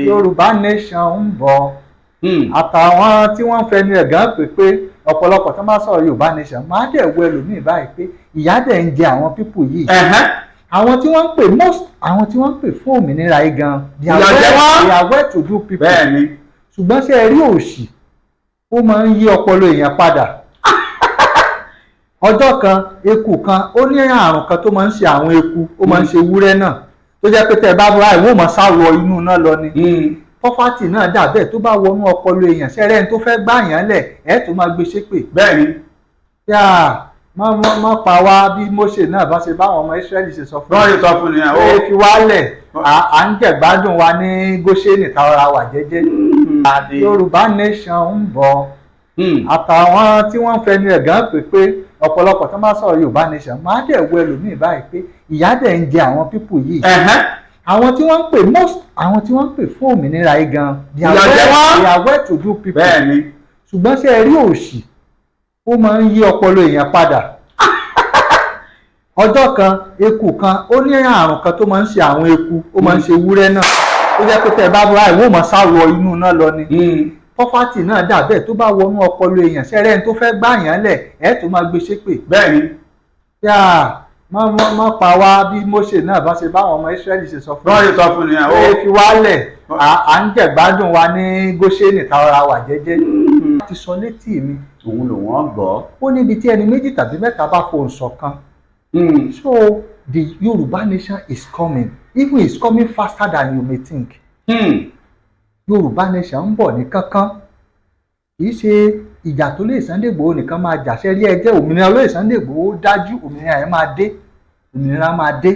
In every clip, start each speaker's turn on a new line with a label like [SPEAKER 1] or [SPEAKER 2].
[SPEAKER 1] Yorùbá nation ń bọ̀ àtàwọn tí wọ́n fẹnu ẹ̀gán pé ọ̀pọ̀lọpọ̀ tó máa sọ̀rọ̀ Yorùbá nation máa dẹ̀ wọ ẹlòmíì báyìí pé ìyà dẹ̀ ń jẹ àwọn pípù yìí àwọn tí wọ́n ń pè àwọn tí wọ́n ń pè fún òmìnira yìí gan they are well to do people ṣùgbọ́n ṣe rí òṣì ó máa ń yí ọpọlọ èèyàn padà ọjọ́ kan eku kan ó ní àrùn kan tó máa ń ṣe àwọn eku ó máa ń ṣe ewúrẹ́ náà tó jẹ́ pé tẹ́ ẹ bá bá ìwọ mọ̀ sáwọ inú náà lọ ni pọ́fàtì náà dà bẹ́ẹ̀ tó bá wọnú ọpọlọ èèyàn ṣẹ́rẹ́ tó fẹ́ gbà yàn lẹ̀ ẹ̀ tó máa gbé ṣépè.
[SPEAKER 2] bẹ́ẹ̀ni.
[SPEAKER 1] yá má pa wá bí Mósè náà bá ṣe báwọn ọmọ Ísírẹ́lì ṣe sọ fún
[SPEAKER 2] mi. sọ fún mi.
[SPEAKER 1] ó fi wálẹ̀ à ń jẹ̀gbádùn wa ní Góṣẹ́nì tára wà jẹ́jẹ́. Yorùbá nation ń bọ̀ àtàwọn tí wọ́n fẹnu ẹ̀gán pé ọ̀pọ̀lọpọ̀ tó máa sọ̀rọ̀ Yorùbá nation máa dẹ̀ wọ ẹlòmíì báyìí pé ìyà dẹ̀ ń jẹ àwọn pípù yìí àwọn tí wọ́n ń pè àwọn tí wọ́n ń pè fún òmìnira yìí gan they are well to do people ṣùgbọ́n ṣe rí òṣì ó máa ń yí ọpọlọ èèyàn padà ọjọ́ kan eku kan ó ní àrùn kan tó máa ń ṣe àwọn eku ó máa ń ṣe ewúrẹ́ náà ó jẹ́ pé tẹ́ ẹ bá bá ìwọ mọ̀ sáwọ inú náà lọ ni pọ́fàtì náà dà bẹ́ẹ̀ tó bá wọnú ọpọlọ èèyàn ṣẹ́rẹ́ tó fẹ́ gbà yàn lẹ̀ ẹ̀ tó máa gbé ṣépè.
[SPEAKER 2] bẹ́ẹ̀ni.
[SPEAKER 1] yá má pa wá bí Mósè náà bá ṣe báwọn ọmọ Ísírẹ́lì ṣe sọ fún mi. ó fi wálẹ̀ à ń jẹ̀gbádùn wa ní Góṣẹ́nì tára wà jẹ́jẹ́. ti sọ létí mi.
[SPEAKER 2] òun ló wọ́n gbọ́.
[SPEAKER 1] ó níbi tí ẹni méjì tàbí mẹ́ta bá fohùn ṣọ̀kan. so the Yorùbá nation is coming even it's coming faster than you may think. Yorùbá nation ń bọ̀ ní kánkán kì í ṣe ìjà tó lè Sunday Igboho nìkan máa jà ṣe rí ẹjẹ́ òmìnira olóyè Sunday Igboho dájú òmìnira yẹn máa dé òmìnira máa dé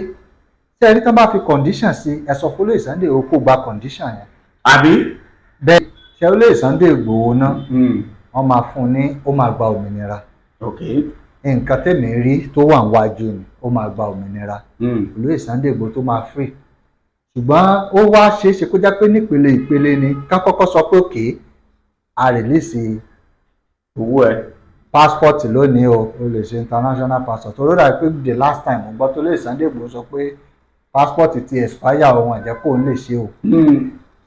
[SPEAKER 1] ṣe rí tán bá fi condition sí ẹ̀sọ́ fún olóyè Sunday Igboho kó gba condition yẹn.
[SPEAKER 2] àbí.
[SPEAKER 1] bẹ́ẹ̀ ṣe olóyè Sunday Igboho náà wọ́n máa fún ní ó máa gba òmìnira. nǹkan tẹ̀mí rí tó wà níwájú ni ó máa gba òmìnira olóyè Sunday Igboho tó máa free ṣùgbọ́n ó wá ṣeéṣe kó jẹ́ pé nípele ìpele ni ká kọ́kọ́ sọ pé òkè a release
[SPEAKER 2] owó ẹ
[SPEAKER 1] passport lónìí o lè ṣe international passport tó lóra pé the last time mo gbọ́ tó lè Sunday Igboho sọ pé passport ti expire ohun àjẹ́ kó lè ṣe o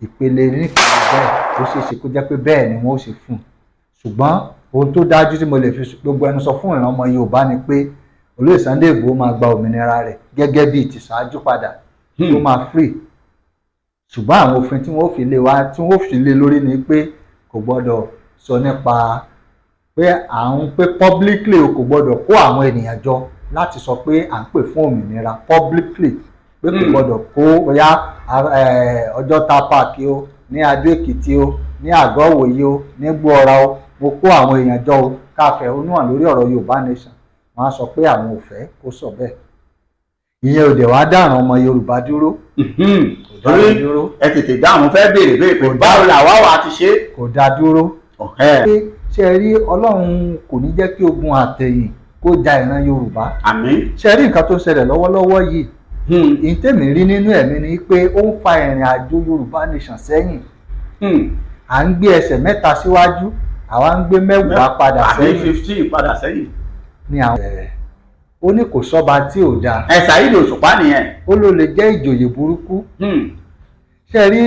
[SPEAKER 1] ìpele nípele bẹ́ẹ̀ ó ṣeéṣe kó jẹ́ pé bẹ́ẹ̀ ni wọ́n ó ṣe fún un ṣùgbọ́n ohun tó dájú tí mo lè fi gbogbo ẹnu sọ fún ìran ọmọ Yorùbá ni pé olóyè Sunday Igboho máa gba òmìnira rẹ̀ gẹ́gẹ́ bíi ti ṣáájú padà tó máa free ṣùgbọ́n àwọn òfin tí wọ́n fi lé wa tí wọ́n fi lé lórí ni pé kò gbọ́dọ̀ sọ nípa pé à ń pé publicly o kò gbọ́dọ̀ kó àwọn ènìyàn jọ láti sọ pé à ń pè fún òmìnira publicly pé kò gbọ́dọ̀ kó bóyá Ọjọ́ta park o ní Adó Èkìtì o ní Àgọ́ Ìwòye o ní Gbọ́ra o mo kó àwọn èèyàn jọ o káfẹ́ onúwọ̀n lórí ọ̀rọ̀ Yorùbá nation wọ́n á sọ pé àwọn ò fẹ́ kó sọ bẹ́ẹ̀ ìyẹn ò dẹ̀ wá dáràn ọmọ Yorùbá dúró.
[SPEAKER 2] ẹ tètè dáhùn fẹ́ béèrè pé báwo làwa wà ti ṣe.
[SPEAKER 1] kò dá dúró. ṣe rí Ọlọ́run kò ní jẹ́ kí ogun àtẹ̀yìn kó ja ìran Yorùbá.
[SPEAKER 2] àmín.
[SPEAKER 1] ṣe rí nǹkan tó ṣẹlẹ̀ lọ́wọ́lọ́wọ́ yìí ìtẹ̀mí rí nínú ẹ̀mí ni pé ó ń fa ìrìn àjò Yorùbá nation sẹ́yìn. à ń gbé ẹsẹ̀ mẹ́ta síwájú àwa ń gbé mẹ́wàá padà sẹ́yìn.
[SPEAKER 2] àbí 15 padà sẹ́yìn.
[SPEAKER 1] ní àwọn ó ní kò sọ́ba tí ò dáa.
[SPEAKER 2] Saheed Òṣùpá nìyẹn.
[SPEAKER 1] ó ló lè jẹ́ ìjòyè burúkú. ṣe rí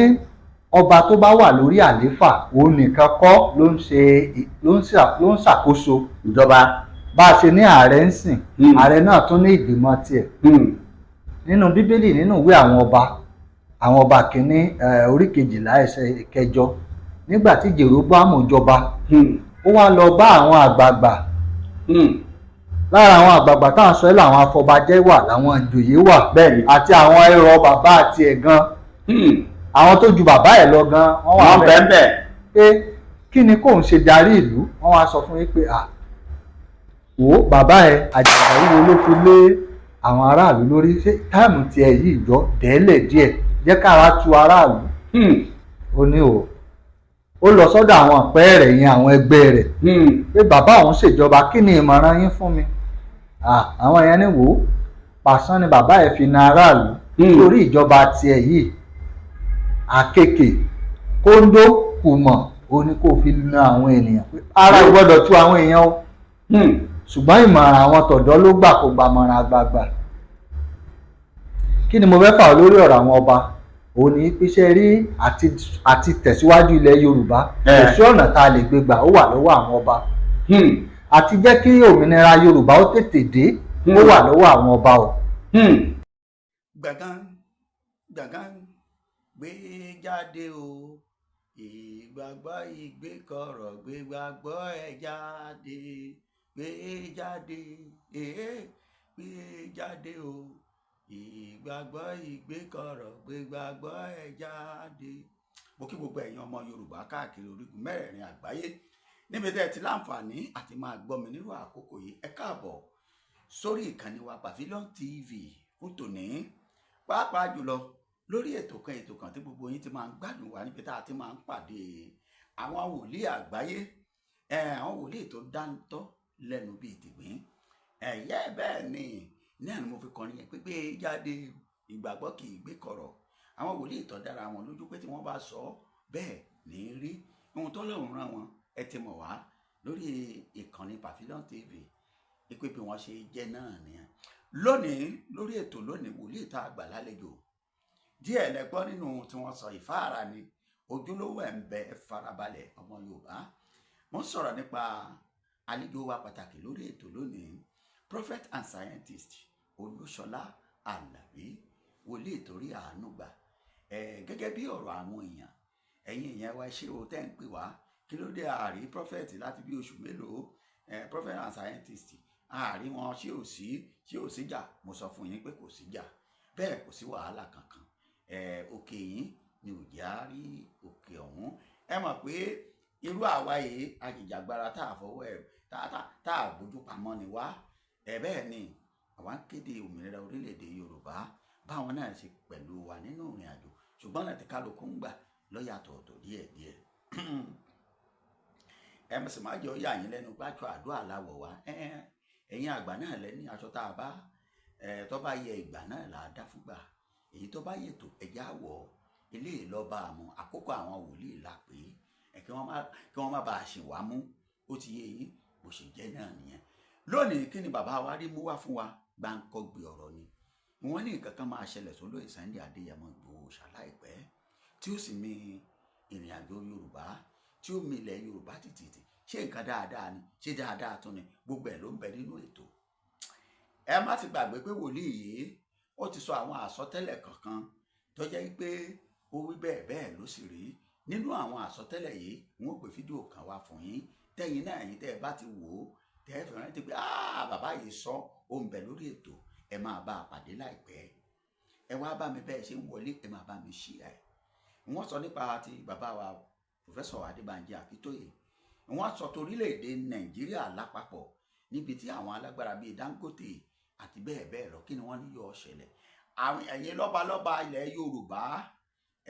[SPEAKER 1] ọba tó bá wà lórí àlééfà òun nìkan kọ́ ló ń ṣàkóso
[SPEAKER 2] ìjọba.
[SPEAKER 1] bá a ṣe ní ààrẹ ń sìn ààrẹ náà tún ní ìgbìmọ̀ tiẹ̀. nínú Bíbélì nínú ìwé àwọn ọba kìíní orí 12 ẹsẹ̀ 8 nígbà tí Jeroboamu jọba ó wá lọ bá àwọn àgbààgbà. lára àwọn àgbààgbà táwọn sọ ẹ́ làwọn afọbajẹ́ wà làwọn ìjòyè wà àti àwọn ẹ̀rọ bàbá àti ẹ̀gan àwọn tó ju bàbá ẹ̀ lọ gan wọ́n wà bẹ́ẹ̀ pé kí ni kóun ṣe darí ìlú wọ́n wá sọ fún yín pé wò ó bàbá ẹ̀ àjàgbá yìí ló fi lé àwọn aráàlú lórí ṣé táìmù tiẹ̀ yìí jọ dẹ́lẹ̀ díẹ̀ jẹ́ kára tu aráàlú ó ní ó lọ sọ́dọ̀ àwọn ọ̀pẹ́ rẹ̀ yẹn àwọn ẹgbẹ́ rẹ̀ pé bàbá òun ṣèjọba kí ni ìmọ̀ràn yín fún mi àwọn yẹn ní wò ó pàṣán ni bàbá ẹ̀ fi na aráàlú lórí ìjọba tiẹ̀ yìí àkekè kóńdó kùmọ̀ ó ní kó fi na àwọn ènìyàn pé ara ò gbọ́dọ̀ tú àwọn èèyàn o ṣùgbọ́n ìmọ̀ràn àwọn tọ̀dọ́ ló gbà kó gba mọ̀ràn àgbààgbà kí ni mo fẹ́ fà lórí ọ̀rọ̀ àwọn ọba òun ni pé ṣe rí àti tẹ̀síwájú ilẹ̀ Yorùbá kò sí ọ̀nà tá a lè gbé gbà ó wà lọ́wọ́ àwọn ọba àti jẹ́ kí òmìnira Yorùbá ó tètè dé ó wà lọ́wọ́ àwọn ọba o.
[SPEAKER 2] Gbàngán gbàngán gbé jáde o ìgbàgbọ́ ìgbékọ̀rọ̀ gbégbàgbọ́ ẹ̀ jáde gbé jáde gbé jáde o ìgbàgbọ́ ìgbékọ̀rọ̀ gbégbàgbọ́ ẹ̀ jáde. Mo kí gbogbo ẹ̀yin ọmọ Yorùbá káàkiri orígun mẹ́rẹ̀ẹ̀rin àgbáyé níbi tẹ́ ẹ ti láǹfààní àti máa gbọ́ mi nírú àkókò yìí. Ẹ káàbọ̀ sórí ìkànnì wa Pavilion TV fún tòní, pàápàá jùlọ lórí ètò kan tí gbogbo yín ti máa ń gbádùn wa níbi tá a ti máa ń pàdé àwọn wòlíì àgbáyé, àwọn wòlíì tó dáńtọ́ lẹ́nu bíi tìgbín. Bẹ́ẹ̀ ni ní àná mo fi kọrin yẹn pé gbé jáde ìgbàgbọ́ kì í gbé kọ̀rọ̀. Àwọn wòlíì tó dára wọn lójú pé tí wọ́n bá sọ bẹ́ẹ̀ ní rí ohun tó lọ́run rán wọn. Ẹ ti mọ̀ wá lórí ìkànnì Pavilion TV pé bí wọ́n ṣe jẹ́ náà nìyẹn. Lónìí lórí ètò lónìí wòlíì tá a gbà lálejò díẹ̀ lẹ́gbọ́ nínú tí wọ́n sọ ìfáàrà ni ojúlówó ẹ̀ ń bẹ farabalẹ̀ ọmọ Yorùbá. Wọ́n sọ̀rọ̀ nípa àlejò wa pàtàkì lórí ètò lónìí, prophet and scientist Olúṣọlá Àlàbí, wòlíì torí àánú gbà. Gẹ́gẹ́ bí ọ̀rọ̀ àwọn èèyàn wa ṣé o tẹ́ ń pè wá kí ló dé àárí prophet láti bí oṣù mélòó, prophet and scientist àárí wọn ṣé ò sí jà. Mo sọ fún yín pé kò sí jà, bẹ́ẹ̀ kò sí wàhálà kankan. Òkè yín ni ò já rí òkè ọ̀hún. Ẹ mọ̀ pé irú àwa yìí ajìjàgbara tá a fọwọ́ ẹ̀ tá a bójú pamọ́ ni wá. Bẹ́ẹ̀ ni àwa ń kéde òmìnira orílẹ̀-èdè Yorùbá báwọn náà ṣe pẹ̀lú wa nínú ìrìn àjò, ṣùgbọ́n láti kálukú ń gbà lọ́yàtọ̀ọ̀tọ̀ díẹ̀díẹ̀. Mo sì máa jẹ́ ó yà yín lẹ́nu gbájú àdúrà láwọ̀ wá. Ẹ̀yin àgbà náà lẹ́ni aṣọ tá a bá tó bá yẹ ìgbà náà là á dá fúngbà, èyí tó bá yètò ẹ̀já wọ̀ eléyìí lọ́ba àmọ́ àkókò àwọn wòlíì là pé kí wọ́n má bàa ṣì wá mú. Ó ti yé yín bó ṣe jẹ́ náà nìyẹn. Lónìí kí ni bàbá wa rí mú wá fún wa? Gbáǹkọ́gbì ọ̀rọ̀ ni. Wọ́n ní nǹkan kan máa ṣẹlẹ̀ sólóyè Sunday Adéyẹmọ Ìgbòho ṣaláìpẹ́ tí ó sì mì ìrìn àjò Yorùbá, tí ó mì ilẹ̀ Yorùbá tìtìtì. Ṣé nǹkan dáadáa ni? Ṣé dáadáa tún ni? Gbogbo ẹ̀ ló ń bẹ nínú ètò. Ẹ má ti gbàgbé pé wòlíì yìí ó ti sọ àwọn àsọtẹ́lẹ̀ kankan tó jẹ́ pé ó wí bẹ́ẹ̀ ló sì rí. Nínú àwọn àsọtẹ́lẹ̀ yìí wọ́n gbé fídíò kan wá fún yín, tẹ́yin náà yín tẹ́ ẹ bá ti wò ó tẹ́ ẹ fi rántí pé bàbá yìí sọ ó ń bẹ lórí ètò. Ẹ máa bá a pàdé láìpẹ́. Ẹ wá bá mi bẹ́ẹ̀ ṣe ń wọlé, ẹ máa bá mi share. Wọ́n sọ nípa ti bàbá wa Professor Adébánjí Akíntóyè. Wọ́n sọ torílẹ̀-èdè Nàìjíríà lápapọ̀ níbi tí àwọn alágbára bíi Dangote àti bẹ́ẹ̀ lọ kí ni wọ́n ní yóò ṣẹlẹ̀. Àwọn ẹ̀yin lọ́balọ́ba ilẹ̀ Yorùbá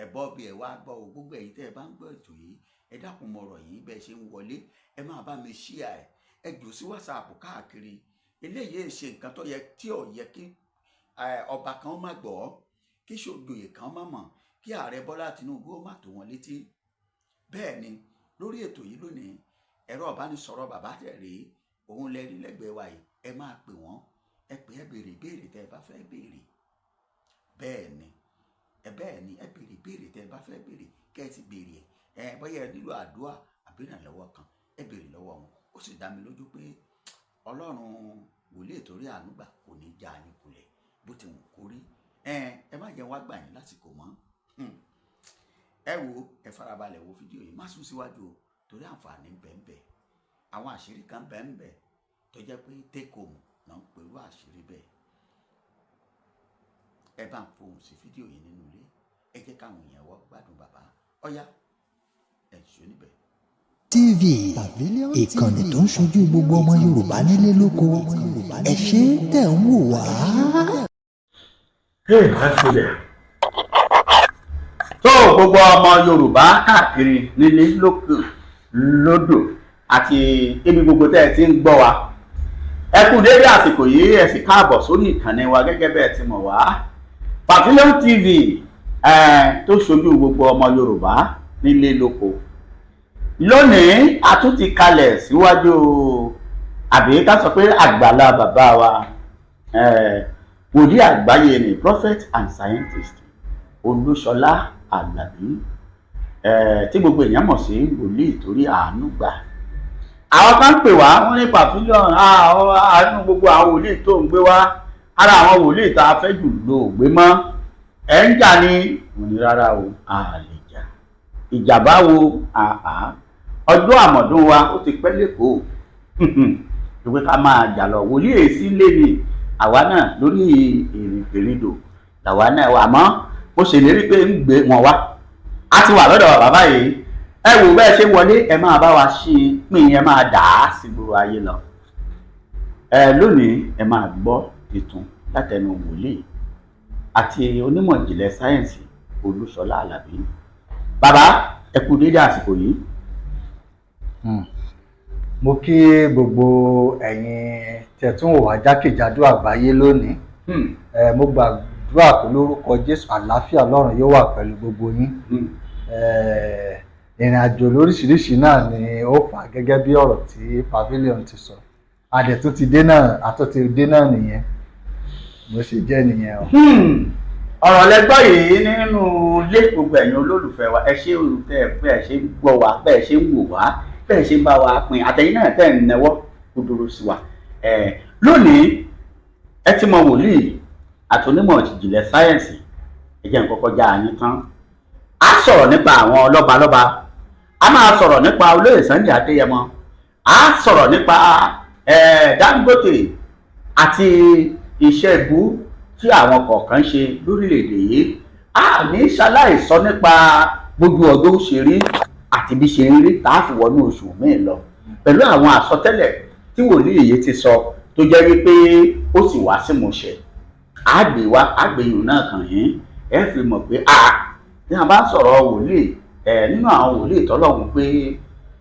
[SPEAKER 2] ẹ bọ́ bí ẹ wá gbọ́ o. Gbogbo ẹ̀yin tẹ́ ẹ bá ń gbọ́ ètò yìí ẹ dákun mọ̀rọ̀ yìí bẹ́ẹ̀ ṣe ń wọlé ẹ máa bá mi share. Ẹ jù sí WhatsApp káàkiri. Eléyìí ṣe nǹkan tó yẹ tí ò yẹ kí ọba kan má gbọ́, kí ṣòjòyè kan má mọ̀, kí ààrẹ Bọ́lá Tinubu ó má tó wọn létí. Bẹ́ẹ̀ ni lórí ètò yìí lónìí ẹ̀rọ ìbánisọ̀rọ̀ bàbá tẹ̀ rí òun lẹ rí lẹ́gbẹ̀ẹ́ wa yìí. Ẹ máa pè wọ́n, ẹ pè ẹ béèrè ìbéèrè tẹ́ ẹ bá fẹ́ béèrè. Bẹ́ẹ̀ ni ẹ béèrè ìbéèrè tẹ́ ẹ bá fẹ́ béèrè kẹ́ ẹ ti béèrè ẹ̀. Bóyá ẹ nílò àdúrà àbí ìrànlọ́wọ́ kan ẹ béèrè lọ́wọ́ wọn. Ó sì dá mi lójú pé Ọlọ́run wòlíì torí àánú gbà kò ní já yín kulẹ̀ bó ti wù kó rí. Ẹ má jẹ́ wá gbà yín lásìkò mọ́. Ẹ wo ẹ farabalẹ̀ wo fídíò yìí, má sún síwájú o torí àǹfààní bẹ́ẹ̀ àwọn àṣírí kan bẹ́ẹ̀ tó jẹ́ pé take home náà ń pẹ̀lú àṣírí bẹ́ẹ̀. Ẹ bá ń fohùn sí fídíò yìí nínú ilé, ẹ jẹ́ káwọn èèyàn wọ́n gbádùn bàbá. Ọ̀yá ẹ ṣó níbẹ̀.
[SPEAKER 3] TV ìkànnì tó ń ṣojú gbogbo ọmọ Yorùbá nílé lóko. Ẹ ṣé tẹ̀ ń wò wá.
[SPEAKER 2] tó gbogbo ọmọ Yorùbá káàkiri nílé lókè lódò àti ibi gbogbo tẹ́ ẹ ti ń gbọ́ wa, ẹ kú dédé àsìkò yìí, ẹ sì káàbọ̀ sórí ìkànnì wa gẹ́gẹ́ bẹ́ẹ̀ ti mọ̀ wá Pavilion TV tó ṣojú gbogbo ọmọ Yorùbá nílé lóko. Lónìí a tún ti kalẹ̀ síwájú àbí ká sọ pé àgbàlá bàbá wa wòlíì àgbáyé ni prophet and scientist Olúṣọlá Àlàbí tí gbogbo èèyàn mọ̀ sí wòlíì torí àánú gbà. Àwọn kan ń pè wá wọ́n ní pavilion àánú gbogbo àwọn wòlíì tó ń gbé wá, ara àwọn wòlíì tá a fẹ́ jù ló gbé mọ́. Ẹ̀ ń jà ní mo ní rárá o, a lè jà. Ìjàmbá wo ọjọ́ àmọ̀dún wa ó ti pẹ́ lẹ́kọ̀ọ́ ìwé ká máa jà lọ. Wòlíì èsì lé ní àwa náà lórí ìrìnkèrindò làwa náà wà, mọ́ mo ṣèlérí pé ń gbé wọn wá. A ti wà lọ́dọ̀ bàbá yìí, ẹ wò bẹ́ẹ̀ ṣe wọlé, ẹ máa bá wa ṣe pín, ẹ máa dà á sí gbogbo ayé lọ. Lónìí ẹ máa gbọ́ ìtàn látẹnu wòlíì àti onímọ̀ ìjìnlẹ̀ sáyẹ́ǹsì Olúṣọlá Àlàbí. Bàbá ẹ kú dédé àsìkò yìí.
[SPEAKER 1] Mo kí gbogbo ẹ̀yin tẹ̀tún wà jákèjádò àgbáyé lónìí. Mo gbàdúrà pé lórúkọ Jésù àlàáfíà Ọlọ́run yóò wà pẹ̀lú gbogbo yín. Ìrìn àjò lóríṣiríṣi náà ni ó fà gẹ́gẹ́ bí ọ̀rọ̀ tí pavilion ti sọ. Adẹ̀ tó ti dé náà, àtúntì dé náà nìyẹn. Mo ṣe jẹ́ nìyẹn o.
[SPEAKER 2] Ọ̀rọ̀ lẹ́gbọ́ yìí nínú ilé gbogbo ẹ̀yin olólùfẹ́ wa, ẹ ṣé bẹ́ẹ̀ ṣe ń gbọ́ wa, bẹ́ẹ̀ ṣe ń wò wá, bẹ́ẹ̀ ṣe ń bá wa pín, àtẹ̀yin náà tẹ̀ ń nẹwọ́ kúdúró sí wa. Lónìí ẹ ti mọ wòlíì àti onímọ̀ ìjìnlẹ̀ sáyẹ́ǹsì, ẹ jẹ́ n kọ́kọ́ já yín tán. A sọ̀rọ̀ nípa àwọn lọ́balọ́ba, a máa sọ̀rọ̀ nípa olóyè Sunday Adéyẹmọ, a sọ̀rọ̀ nípa Dangote àti iṣẹ́ ìbú tí àwọn kọ̀ọ̀kan ṣe lórílẹ̀‐èdè yìí. A ní ṣaláì sọ nípa gbogbo ọjọ́ òṣèré àti bí ṣe ń rí tá a fi wọnú oṣù míì lọ, pẹ̀lú àwọn àsọtẹ́lẹ̀ tí wòlíì yìí ti sọ tó jẹ́ wípé ó sì wá sí ìmúṣẹ. Àgbèyùn náà kàn yín, ẹ fi mọ̀ pé tí a bá ń sọ̀rọ̀ wòlíì nínú àwọn wòlíì tọ́lọ́run pé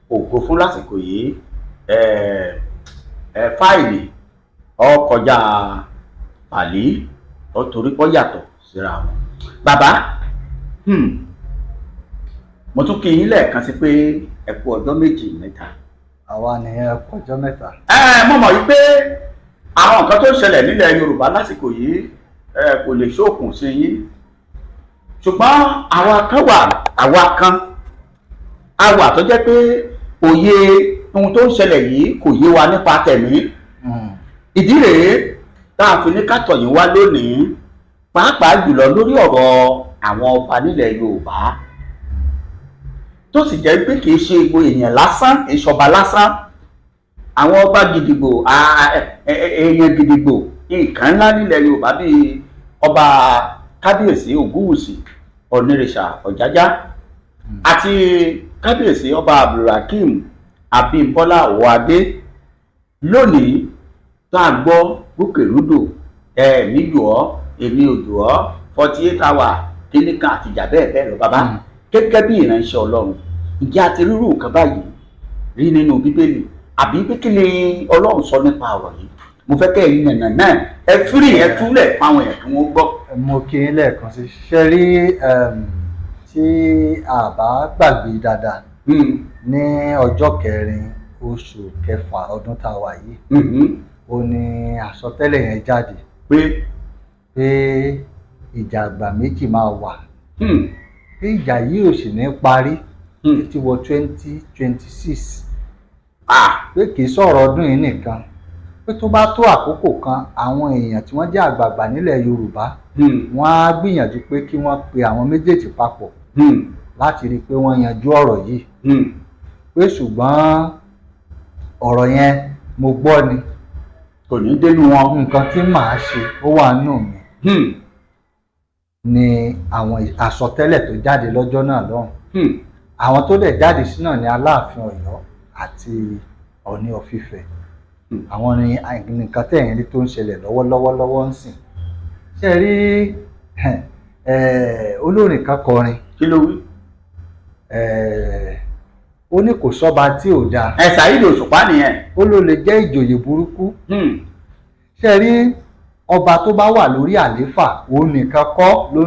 [SPEAKER 2] ògo fún lásìkò yìí, fáìlì ọkọjá pàlí torí pọ́ yàtọ̀ síra wọn. Bàbá mo tún kí yín lẹ́ẹ̀kan sí pé ẹ kú ọjọ́ méjì mẹ́ta.
[SPEAKER 1] Àwa ni ẹ kú ọjọ́ mẹ́ta.
[SPEAKER 2] Mo mọ̀ wípé àwọn nǹkan tó ń ṣẹlẹ̀ nílẹ̀ Yorùbá lásìkò yìí kò lè ṣókùn sí yín, ṣùgbọ́n àwa kan tó jẹ́ pé òye ohun tó ń ṣẹlẹ̀ yìí kò yé wa nípa tẹ̀mí. Ìdí rèé tá a fi ní ká tọ̀ yín wá lónìí, pàápàá jùlọ lórí ọ̀rọ̀ àwọn ọba nílẹ̀ Yorùbá tó sì jẹ́ pé kì í ṣe gbogbo èèyàn lásán, ìṣọba lásán. Àwọn ọba gidigbo, èèyàn gidigbo, nǹkan ńlá nílẹ̀ Yorùbá bíi ọba kábíyèsí Ògúnwùsì Ọ̀nìrìṣà Ọ̀jájá àti kábíyèsí ọba Abdulhakeem Abímbọ́lá Ọ̀wọ́adé. Lónìí tá a gbọ́ gbókèrúdò mi jù ọ́ èmi ò jù ọ́ 48 hours kíníkan àtìjà bẹ́ẹ̀ bẹ́ẹ̀ lọ. Bàbá gẹ́gẹ́ bí ìránṣẹ́ Ọlọ́run, ǹjẹ́ a ti rírú nǹkan báyìí rí nínú Bíbélì, àbí pé kí ni Ọlọ́run sọ nípa ọ̀rọ̀ yìí? Mo fẹ́ kẹ́ ẹ̀yin nànà náà ẹ fírì ẹ túlẹ̀ fáwọn èèyàn kí wọ́n gbọ́.
[SPEAKER 1] Mo kí yín lẹ́ẹ̀kan sí ṣe rí tí a bá gbàgbé dáadáa ní ọjọ́ 4 oṣù kẹfà ọdún tá a wà yìí, ó ní àsọtẹ́lẹ̀ yẹn jáde pé ìjà àgbà méjì máa wà, pé ìjà yìí ò sì ní parí títí wọ 2026, pé kì í sọ̀rọ̀ ọdún yìí nìkan, pé tó bá tó àkókò kan àwọn èèyàn tí wọ́n jẹ́ àgbààgbà nílẹ̀ Yorùbá wọ́n á gbìyànjú pé kí wọ́n pe àwọn méjèèjì papọ̀ láti rí i pé wọ́n yanjú ọ̀rọ̀ yìí. Pé ṣùgbọ́n ọ̀rọ̀ yẹn mo gbọ́ ni
[SPEAKER 2] kò ní dénú wọn.
[SPEAKER 1] Nǹkan tí màá ṣe ó wà nù mí ni àwọn àsọtẹ́lẹ̀ tó jáde lọ́jọ́ náà lọ́hùn. Àwọn tó dẹ̀ jáde sí náà ni Aláàfin Ọ̀yọ́ àti Ọọ̀ni of Ifẹ̀. Àwọn ni nǹkan tẹ̀yìn rí tó ń ṣẹlẹ̀ lọ́wọ́ ń sìn. Ṣé ẹ rí olórin kan kọrin?
[SPEAKER 2] Kí ló wí?
[SPEAKER 1] Ó ní kò sọ́ba tí ò dáa.
[SPEAKER 2] Saheed Òṣùpá nìyẹn.
[SPEAKER 1] Ó ló lè jẹ́ ìjòyè burúkú. Ṣé ẹ rí ọba tó bá wà lórí àléfà òun nìkan kọ́ ló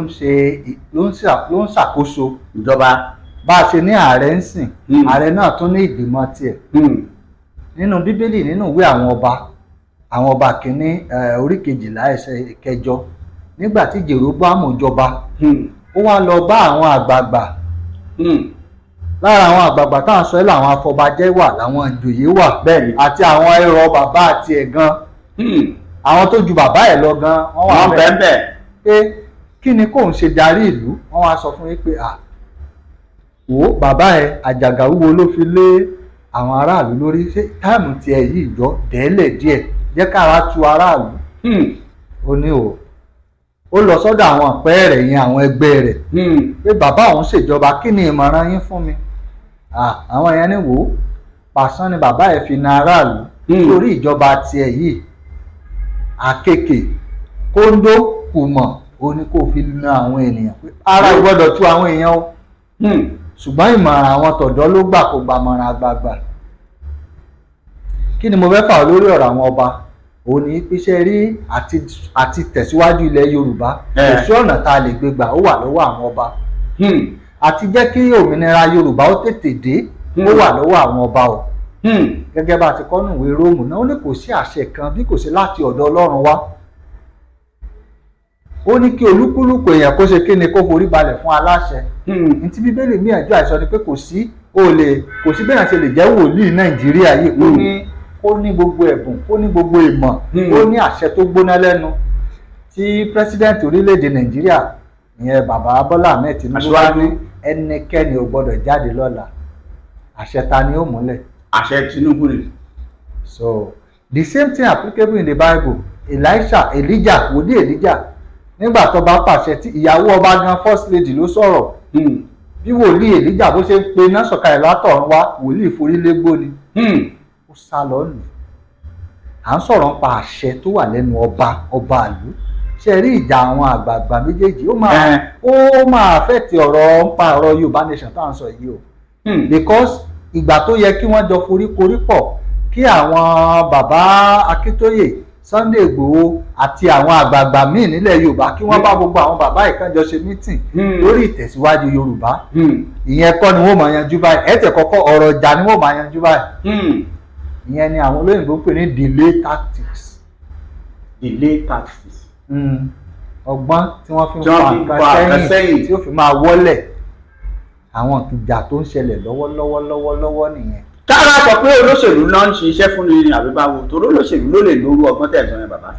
[SPEAKER 1] ń ṣàkóso
[SPEAKER 2] ìjọba.
[SPEAKER 1] Bá a ṣe ní ààrẹ ń sìn, ààrẹ náà tún ní ìgbìmọ̀ tiẹ̀. Nínú Bíbélì, nínú ìwé àwọn ọba kìíní orí 12 ẹsẹ̀ 8, nígbà tí Jèróbóámù jọba, ó wá lọ bá àwọn àgbààgbà lára àwọn àgbààgbà tá à ń sọ yìí làwọn afọbajẹ wà làwọn ìjòyè wà
[SPEAKER 2] Bẹ́ẹ̀ni.
[SPEAKER 1] àti àwọn ẹrọ bàbá àti ẹ̀ gan àwọn tó ju bàbá ẹ̀ lọ gan wọ́n wà
[SPEAKER 2] wọ́n bẹ́ẹ̀
[SPEAKER 1] pé kí ni kóun ṣe darí ìlú wọ́n wá sọ fún yín pé wò ó bàbá ẹ̀ àjàgà wúwo ló fi lé àwọn aráàlú lórí ṣé táìmù tiẹ̀ yìí jọ dẹ́lẹ̀ díẹ̀ jẹ́ kára tu aráàlú ó ní ó lọ sọ́dọ̀ àwọn ọ̀pẹ́ rẹ̀ yẹn àwọn ẹgbẹ́ rẹ̀ pé bàbá òun ṣèjọba kí ni ìmọ̀ràn yín fún mi àwọn yẹn ní wò ó pàṣán ni bàbá ẹ̀ fi na aráàlú lórí ìjọba tiẹ̀ yìí àkekè kóńdó kùmọ̀ ó ní kó fi na àwọn ènìyàn pé ara ìgbọ́dọ̀ tú àwọn èèyàn o ṣùgbọ́n ìmọ̀ràn àwọn tọ̀dọ́ ló gbà kó gba mọ̀ràn àgbààgbà kí ni mo fẹ́ fà lórí ọ̀rọ̀ àwọn ọba òun ní píṣẹ́ rí àti tẹ̀síwájú ilẹ̀ Yorùbá kò sí ọ̀nà tá a lè gbé gbà ó wà lọ́wọ́ àwọn ọba àti jẹ́ kí òmìnira Yorùbá ó tètè dé ó wà lọ́wọ́ àwọn ọba o gẹ́gẹ́ bá a ti kọ́ nù ìwé Róòmù náà ó ní kò sí àṣẹ kan bí kò sí láti ọ̀dọ̀ Ọlọ́run wá ó ní kí olúkúlùkù èèyàn kó ṣe kí ni kó forí balẹ̀ fún aláṣẹ ní tí Bíbélì gbìyànjú àìsọ ni pé kò sí bẹ́ẹ̀ ṣe lè jẹ́ wòlíì Nàìjíríà yìí kó ní gbogbo ẹ̀bùn kó ní gbogbo ìmọ̀ kó ní àṣẹ tó gbóná lẹ́nu tí president orílẹ̀-èdè Nàìjíríà ìyẹn bàbá Bọ́lá Ahmed Tinubu wá ní ẹnikẹ́ni ò gbọ́dọ̀ jáde lọ́la àṣẹ ta ni ó múlẹ̀.
[SPEAKER 2] àṣẹ Tinubu ni.
[SPEAKER 1] So the same thing applicable in the Bible. Elijah wòlíì Elijah nígbà tó bá pàṣẹ tí ìyàwó ọba gan first lady ló sọ̀rọ̀ bí wòlíì Elijah bó ṣe ń pe iná sọ̀kalẹ̀ látọ̀run wá wòlíì forí légbó ni ó sá lọ nù. à ń sọ̀rọ̀ nípa àṣẹ tó wà lẹ́nu ọba ìlú ṣe rí ìjà àwọn àgbààgbà méjèèjì ó máa affect ọ̀rọ̀ nípa ọ̀rọ̀ Yorùbá nation tá à ń sọ yìí o because ìgbà tó yẹ kí wọ́n jọ foríkorí pọ̀ kí àwọn bàbá Akíntóyè Sunday Ìgbòho àti àwọn àgbààgbà míì nílẹ̀ Yorùbá kí wọ́n bá gbogbo àwọn bàbá ìkànjọ ṣe meeting lórí ìtẹ̀síwájú Yorùbá ìyẹn kọ́ ni wọ́n máa yanjú báyìí ẹ̀tẹ̀ kọ́kọ́ ọ̀rọ̀ ìjà ni wọ́n máa yanjú báyìí ìyẹn ni àwọn olóyìnbó pè ní delay tactics. Ọgbọ́n tí wọ́n fi ń fa nǹkan sẹ́yìn tí ó fi máa wọ́lẹ̀ àwọn ìjà tó ń ṣẹlẹ̀ lọ́wọ́lọ́wọ́ nìyẹn.
[SPEAKER 2] kára sọ pé olóṣèlú náà ń ṣiṣẹ́ fún ni àbí báwo torí olóṣèlú ló lè lóru ọgbọ́n tẹ̀sán yẹn bàbá.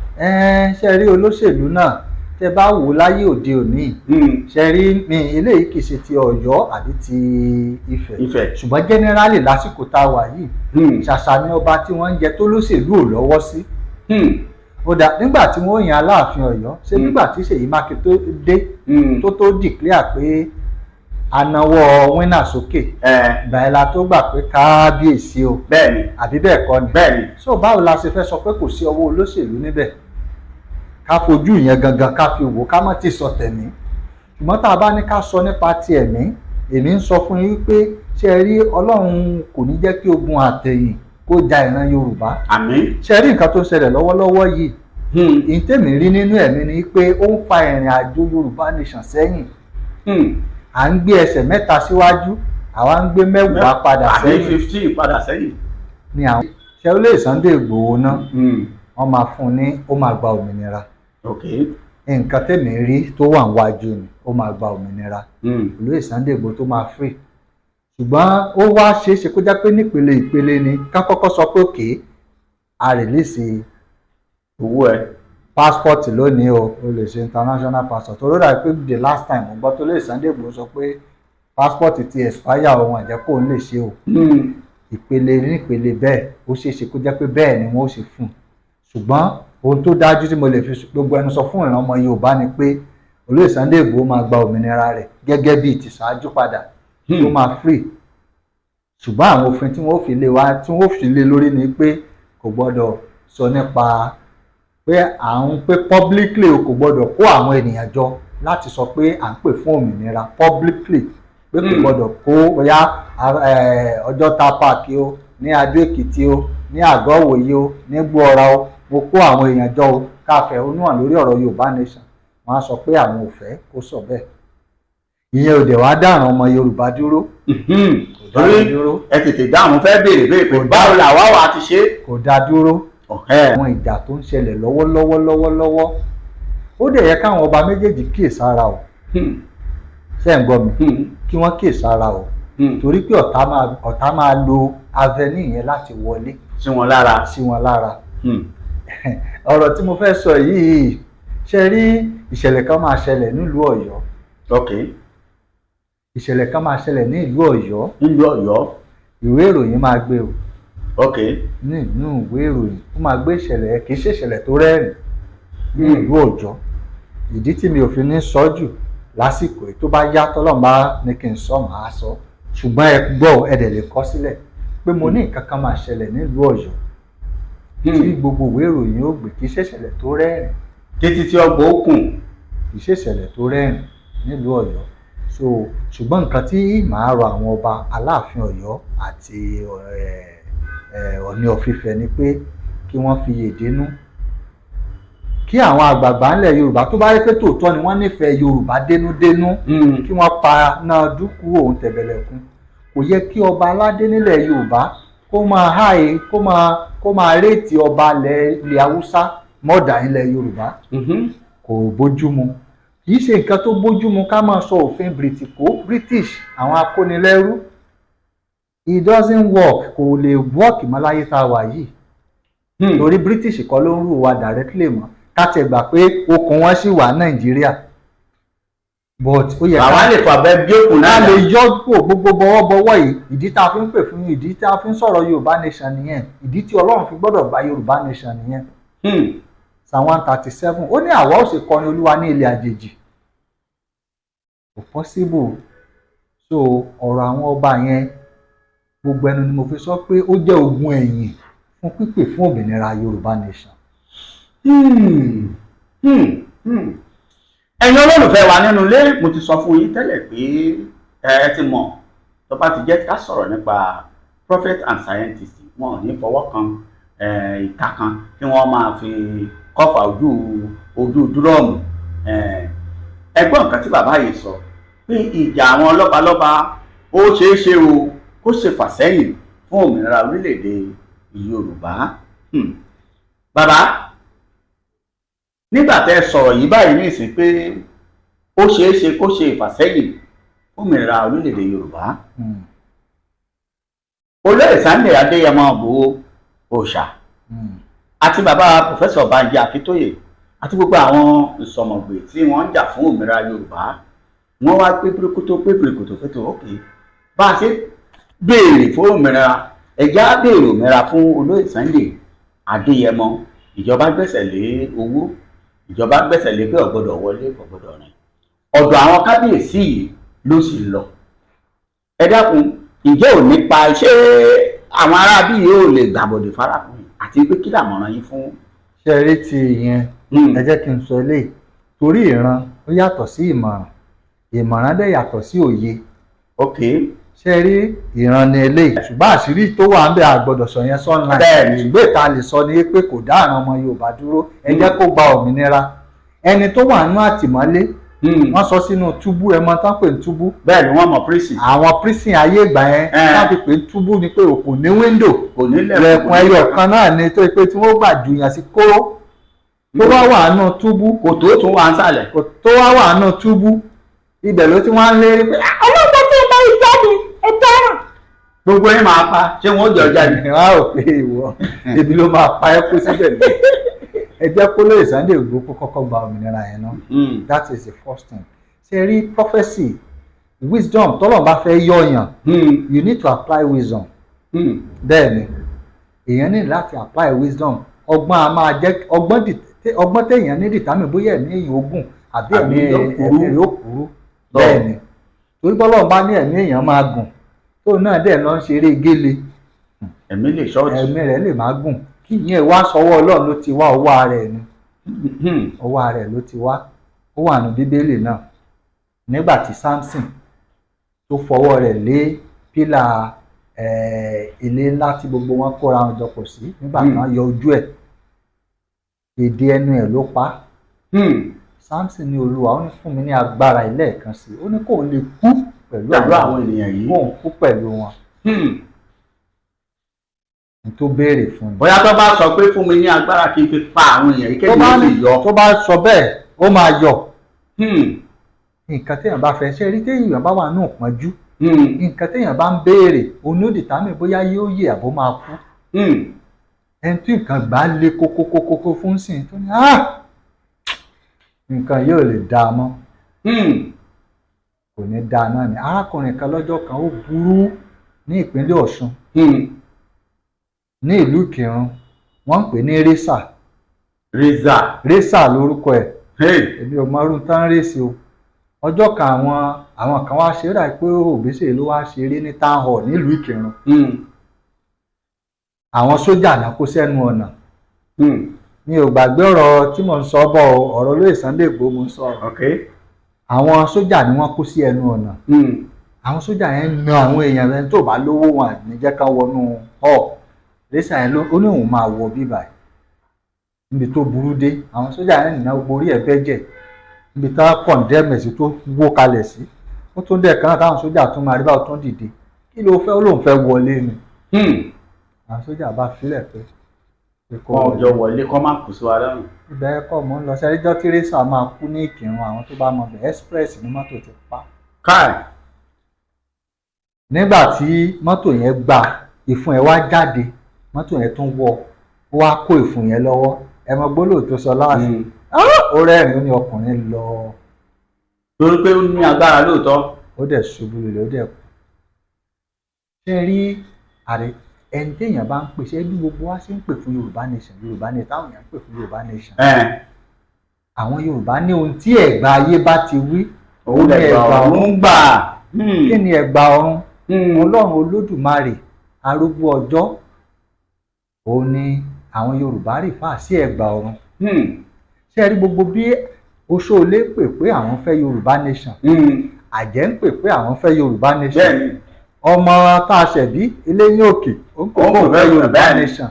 [SPEAKER 1] ṣe rí olóṣèlú náà tẹ bá wò láyé òde òní ṣe rí ní eléyìí kì í ṣe ti Ọ̀yọ́ àbí ti Ifẹ̀ ṣùgbọ́n generally lásìkò tá a wà yìí ṣàṣà ni ọba tí wọ́n ń jẹ tó lóṣèlú ò lọ́wọ́ sí. ó dà nígbà tí wọ́n yan Aláàfin Ọ̀yọ́ ṣé nígbà tí Ṣèyí Mákindé tó declare pé anáwọ́ wínà sókè báyìí tó gbà pé kábíyèsí o
[SPEAKER 2] bẹ́ẹ̀ni
[SPEAKER 1] àbí bẹ́ẹ̀ kọ́ ni
[SPEAKER 2] bẹ́ẹ̀ni
[SPEAKER 1] so báwo la ṣe fẹ́ sọ pé kò sí ọwọ́ olóṣèlú níbẹ̀ ká fojú yẹn gangan ká fi wò ká má ti sọ tẹ̀mí ṣùgbọ́n tá a bá ní ká sọ nípa ti ẹ̀mí èmi ń sọ fún yín pé ṣe rí Ọlọ́run kò ní jẹ́ kí ogun àtẹ̀yìn kó ja ìran Yorùbá
[SPEAKER 2] àmín
[SPEAKER 1] ṣe rí nǹkan tó ń ṣẹlẹ̀ lọ́wọ́lọ́wọ́ yìí ìtẹ̀mí rí nínú ẹ̀mí ni pé ó ń fa ìrìn àjò Yorùbá nation sẹ́yìn à ń gbé ẹsẹ̀ mẹ́ta síwájú àwa ń gbé mẹ́wàá padà sẹ́yìn
[SPEAKER 2] àbí 15 padà sẹ́yìn
[SPEAKER 1] ni àwọn ṣe ó lè Sunday Ìgbòho náà wọ́n máa fún un ní ó máa gba òmìnira nǹkan tẹ̀mí rí tó wà níwájú ni ó máa gba òmìnira olóyè Sunday Ìgbòho tó máa free ṣùgbọ́n ó wá ṣeéṣe kó jẹ́ pé nípele ìpele ni ká kọ́kọ́ sọ pé òkè a release
[SPEAKER 2] owó ẹ
[SPEAKER 1] passport lónìí o lè ṣe international passport tó lóra pé the last time mo gbọ́ tó lè Sunday Igboho sọ pé passport ti expire ohun àjẹ́ kó lè ṣe o ìpele nípele bẹ́ẹ̀ ó ṣeéṣe kó jẹ́ pé bẹ́ẹ̀ ni wọ́n ó ṣe fún un ṣùgbọ́n ohun tó dájú tí mo lè fi gbogbo ẹnu sọ fún ìran ọmọ Yorùbá ni pé olóyè Sunday Igboho máa gba òmìnira rẹ̀ gẹ́gẹ́ bí ti ṣáájú padà tó máa free ṣùgbọ́n àwọn òfin tí wọ́n fi lé lórí ni pé kò gbọ́dọ̀ sọ nípa pé à ń pé publicly o kò gbọdọ̀ kó àwọn ènìyàn jọ láti sọ pé à ń pè fún òmìnira publicly pé kò gbọdọ̀ kó bóyá Ọjọ́ta park o ní Adó Èkìtì o ní Àgọ́ Ìwòye o ní Gbọ́ra o mo kó àwọn èèyàn jọ o káfẹ́ onúhàn lórí ọ̀rọ̀ Yorùbá nation wọ́n á sọ pé àwọn ò fẹ́ kó sọ bẹ́ẹ̀ ìyẹn ò dẹ̀ wá dáràn ọmọ Yorùbá dúró.
[SPEAKER 2] ẹ tètè dáhùn fẹ́ béèrè pé báwo làwa wà ti ṣe.
[SPEAKER 1] kò dá dúró àwọn ìjà tó ń ṣẹlẹ̀ lọ́wọ́lọ́wọ́ ó dẹ̀ yẹ káwọn ọba méjèèjì kíyèsára o ṣé ń gbọ́ mi kí wọ́n kíyèsára o torí pé ọ̀tá máa lo avenue yẹn láti wọlé
[SPEAKER 2] sí wọn lára.
[SPEAKER 1] sí wọn lára. ọ̀rọ̀ tí mo fẹ́ sọ yìí ṣe rí ìṣẹ̀lẹ̀ kan máa ṣẹlẹ̀ nílùú Ọ̀yọ́.
[SPEAKER 2] ok.
[SPEAKER 1] ìṣẹ̀lẹ̀ kan máa ṣẹlẹ̀ ní ìlú Ọ̀yọ́.
[SPEAKER 2] nílùú Ọ̀yọ́.
[SPEAKER 1] ìwé ìròyìn máa gbé o.
[SPEAKER 2] ok.
[SPEAKER 1] nínú ìwé ìròyìn ó máa gbé ìṣẹ̀lẹ̀ yẹn kì í ṣe ìṣẹ̀lẹ̀ tó rẹ́rìn ní ìlú Ọ̀yọ́. ìdí tí mi ò fi ní sọ jù lásìkò tó bá yá tọ́lọ́run bá ní kí n sọ màá sọ ṣùgbọ́n ẹ gbọ́ ẹ dẹ̀ lè kọ sílẹ̀ pé mo ní nǹkan kan máa ṣẹlẹ̀ nílùú Ọ̀yọ́ tí gbogbo ìwé ìròyìn ó gbé kì í ṣe ìṣẹ̀lẹ̀ tó rẹ́rìn.
[SPEAKER 2] títí tí ọgbọ́n ó kùn.
[SPEAKER 1] kì í ṣe ìṣẹ̀lẹ̀ tó rẹ́rìn nílùú Ọ̀yọ́ ṣùgbọ́n nǹkan tí màá rọ àwọn ọba Aláàfin Ọ̀yọ́ àti Ọọ̀ni of Ifẹ̀ ni pé kí wọ́n fi yèdénú kí àwọn àgbààgbà ńlẹ̀ Yorùbá tó bá rí pé tòótọ́ ni wọ́n nífẹ̀ẹ́ Yorùbá dénúdénú kí wọ́n pa náà dúkú òun tẹ̀bẹ̀lẹ̀kún. kò yẹ kí ọba aládé nílẹ̀ Yorùbá kó máa háì kó máa réètì ọba ilẹ̀ Haúsá mọ́dà ilẹ̀ Yorùbá. kò bójúmu kì í ṣe nǹkan tó bójúmu ká máa sọ òfin British àwọn akónilẹ́rú it doesn't work kò lè work mọ́ láyé tá a wà yìí torí British kọ́ ló ń rú wa directly mọ́ ká tẹ̀ gbà pé okùn wọn sì wà Nàìjíríà but ó yẹ
[SPEAKER 2] ká lè fàbẹ́ bí òkun náà
[SPEAKER 1] lè yọ kó gbogbo bọ́wọ́bọ́wọ́ yìí ìdí tá a fi ń pè fún ìdí tá a fi ń sọ̀rọ̀ Yorùbá nation nìyẹn ìdí tí Ọlọ́run fi gbọ́dọ̀ gba Yorùbá nation nìyẹn. Psalm 137 ó ní àwa ó sì kọrin Olúwa ní ilẹ̀ àjèjì kò possible so ọ̀rọ̀ àwọn ọba yẹn gbogbo ẹnu ni mo fi sọ pé ó jẹ́ ogun ẹ̀yìn fún pípè fún òmìnira Yorùbá nation.
[SPEAKER 2] ẹ̀yin olólùfẹ́ wa nínú ilé mo ti sọ fún yín tẹ́lẹ̀ pé ẹ ti mọ̀ tó bá ti jẹ́ ká sọ̀rọ̀ nípa prophet and scientist wọn ò ní fọwọ́ kan ìka kan kí wọ́n máa fi kọ́fà ojú dúrọ́ọ̀mù. ẹgbọ́n nǹkan tí bàbá yìí sọ pé ìjà àwọn lọ́balọ́ba ó ṣeé ṣe o kó ṣe fàsẹ́yìn fún òmìnira orílẹ̀-èdè Yorùbá. bàbá nígbà tẹ́ sọ̀rọ̀ yìí báyìí ní ìsìn pé ó ṣeé ṣe kó ṣe ìfàsẹ́yìn fún òmìnira orílẹ̀-èdè Yorùbá. Olóyè Sunday Adéyẹmọ Ìgbòho Òòṣà àti bàbá pòfẹ́sọ̀ Banji Akíntóyè àti gbogbo àwọn ìsọmọ̀gbè tí wọ́n ń jà fún òmìnira Yorùbá wọ́n wá pé píríkótó pẹ́tò òkè bá a ṣe béèrè fún òmìnira ẹ̀já béèrè òmìnira fún Olóyè Sunday Adéyẹmọ ìjọba gbẹ́sẹ̀ lé owó ìjọba gbẹ́sẹ̀ lé pé ọ̀gbọ́dọ̀ wọlé ọ̀gbọ́dọ̀ rìn ọ̀dọ̀ àwọn kábíyèsí yìí ló sì lọ. ẹ dákun ǹjẹ́ ò nípa ṣé àwọn aráabí yìí ò lè gbàbọ̀dè farakùnrin àti pé kí làmọ̀ràn yín fún.
[SPEAKER 1] ṣe eré ti ìyẹn ẹ jẹ́ kí n sọ eléyìí torí ìran ó yàtọ̀ sí ìmọ̀ràn dẹ̀ yàtọ̀ sí òye.
[SPEAKER 2] ok.
[SPEAKER 1] ṣe rí ìran ni eléyìí ṣùgbọ́n àṣírí tó wà ń bẹ àgbọ́dọ̀ sọ yẹn sọ́nà ṣùgbọ́n ìta lè sọ ni pé kò dá àwọn ọmọ Yorùbá dúró ẹ jẹ́ kó gba òmìnira ẹni tó wà nínú àtìmọ́lé wọ́n sọ sínú túbú ẹ mọ̀ tán pé ń túbú.
[SPEAKER 2] bẹ́ẹ̀ ni wọ́n mọ̀ prison.
[SPEAKER 1] àwọn prison ayé ìgbà yẹn láti pè ń túbú ni pé kò ní wíńdò
[SPEAKER 2] kò ní
[SPEAKER 1] lẹ̀kùn ẹyọ kan náà ni tó pé tí wọ́n gbà jùyàn sí kóró tó wá wà nínú túbú
[SPEAKER 2] kò tó tún wà ń sàlẹ̀
[SPEAKER 1] kò tó wá wà nínú túbú ibẹ̀ ló ti wá ń lérí pé ọlọ́pàá tí ó bá yí jáde ẹ dáràn.
[SPEAKER 2] gbogbo yín máa pa ṣé wọn ó jọ jáde.
[SPEAKER 1] wọ́n á rò pé ìwọ ebi ló máa pa ẹ́ kú síbẹ̀ ní ẹ jẹ́ kó lóye Sunday Igboho kọ́kọ́ gba òmìnira yẹn náà that is the first thing. Ṣe rí prophecy wisdom tọ́lọ̀ bá fẹ́ yọ̀yàn you need to apply wisdom. bẹ́ẹ̀ ni èèyàn ní láti apply wisdom ọgbọ́n a máa jẹ́ ọgbọ́n téèyàn ní determine bóyá ẹ̀mí èèyàn ogun àbí ẹ̀mí rẹ̀ ó kúrú bẹ́ẹ̀ ni torí bọ́lọ̀ bá ní ẹ̀mí èèyàn máa gùn tóun náà dẹ̀ lọ ń ṣeré gélé
[SPEAKER 2] ẹ̀mí lè ṣọ́ọ̀tì
[SPEAKER 1] ẹ̀mí rẹ̀ lè má gùn kí ìyẹn wá sọ́wọ́ Ọlọ́run ló ti wá ọwọ́ ara ẹ̀ ni ọwọ́ ara ẹ̀ ló ti wá ó wà ní Bíbélì náà nígbà tí Samson tó fọwọ́ rẹ̀ lé pílà ilé ńlá tí gbogbo wọn kóra wọn jọ pọ̀ sí nígbà tí wọ́n yọ ojú ẹ̀ èdè ẹnu ẹ̀ ló pa Samson ní Olúwa ó ní fún mi ní agbára ẹlẹ́ẹ̀kan sí ó ní kóun lè kú pẹ̀lú
[SPEAKER 2] àwọn ènìyàn yìí
[SPEAKER 1] kóun kú pẹ̀lú wọn tó béèrè fún mi.
[SPEAKER 2] bóyá tó bá sọ pé fún mi ní agbára kí n fi pa àwọn èèyàn yìí kéde ó sì yọ.
[SPEAKER 1] tó bá sọ bẹ́ẹ̀ ó máa yọ. nǹkan téèyàn bá fẹ́ ṣe rí téèyàn bá wà nù pọ́njú nǹkan téèyàn bá ń béèrè òun ló dìtámì bóyá yóò yè àbó máa kú ẹni tí nǹkan gbà le kókókókó fún sìn tó ní nǹkan yóò lè dáa mọ́ kò ní dáa náà ni arákùnrin kan lọ́jọ́ kan ó burú ní ìpínlẹ̀ Ọ̀ṣun ní ìlú Ìkìrun wọ́n ń pè ní résà lórúkọ ẹ̀ èmi ò mọ irú tán rèsì o ọjọ́ kan àwọn kan wá ṣe é rà pé Òbésèré ló wá ṣeré ní town hall nílùú Ìkìrun àwọn sójà náà kó sẹ́nu ọ̀nà mi ò gbàgbé ọ̀rọ̀ tí mò ń sọ bọ̀ ọ̀rọ̀ olóyè Sunday Igboho mo ń sọ àwọn sójà ni wọ́n kó sí ẹnu ọ̀nà àwọn sójà yẹn na àwọn èèyàn rẹ tó bá lówó wọn ní jẹ́ ká wọnú hall résà yẹn ó ní òun máa wọ bíbà níbi tó burú dé àwọn sójà yẹn nìyẹn borí ẹ̀ bẹ́jẹ̀ níbi tá kọ̀ǹdẹ́mẹ̀sì tó wó kalẹ̀ sí ó tún dẹ̀ kan náà táwọn sójà tún máa rí báwo tún dìde kí ló fẹ́ ó lóun fẹ́ wọlé ni àwọn sójà bá filẹ̀ pé
[SPEAKER 2] kọ́ ọjọ́ wọlé kọ́ máa kù sí wa lọ́rùn.
[SPEAKER 1] ibẹ̀ ẹ̀kọ́ mò ń lọ sí ẹjọ́ tí résà máa kú ní Ìkìrun àwọn tó bá mọ bẹ̀ express ní mọ́tò ti pa.
[SPEAKER 2] káì.
[SPEAKER 1] nígbà tí mọ́tò yẹn gbà ìfun ẹ̀ wá jáde mọ́tò yẹn tún wọ̀ ó wá kó ìfun yẹn lọ́wọ́ ẹ mọ gbólóhùn tó sọ láàṣì ó rẹ́rìn-ín ó ní ọkùnrin lọ.
[SPEAKER 2] torí pé ó ní agbára lóòótọ́.
[SPEAKER 1] ó dẹ̀ ṣubú lulẹ̀ ó dẹ̀ kú. ṣé rí àrẹ ẹni téèyàn bá ń pèsè bí gbogbo wa ṣe ń pè fún Yorùbá nation táwọn èèyàn ń pè fún Yorùbá nation. àwọn Yorùbá ní ohun tí ẹ̀gbà ayé bá ti wí
[SPEAKER 2] òun ẹ̀gbà ọ̀run gbà.
[SPEAKER 1] kí ni ẹ̀gbà ọ̀run? Ọlọ́run Olódùmarè arúgbó ọjọ́ òun ni àwọn Yorùbá rì fà sí ẹ̀gbà ọ̀run. ṣé ẹ rí gbogbo bí Oṣóolé pè pé àwọn fẹ́ Yorùbá nation àjẹ́ ń pè pé àwọn fẹ́ Yorùbá nation ọmọ tá a ṣẹ̀bí eléyìn òkè ó ń pè pé òun fẹ́ Yorùbá nation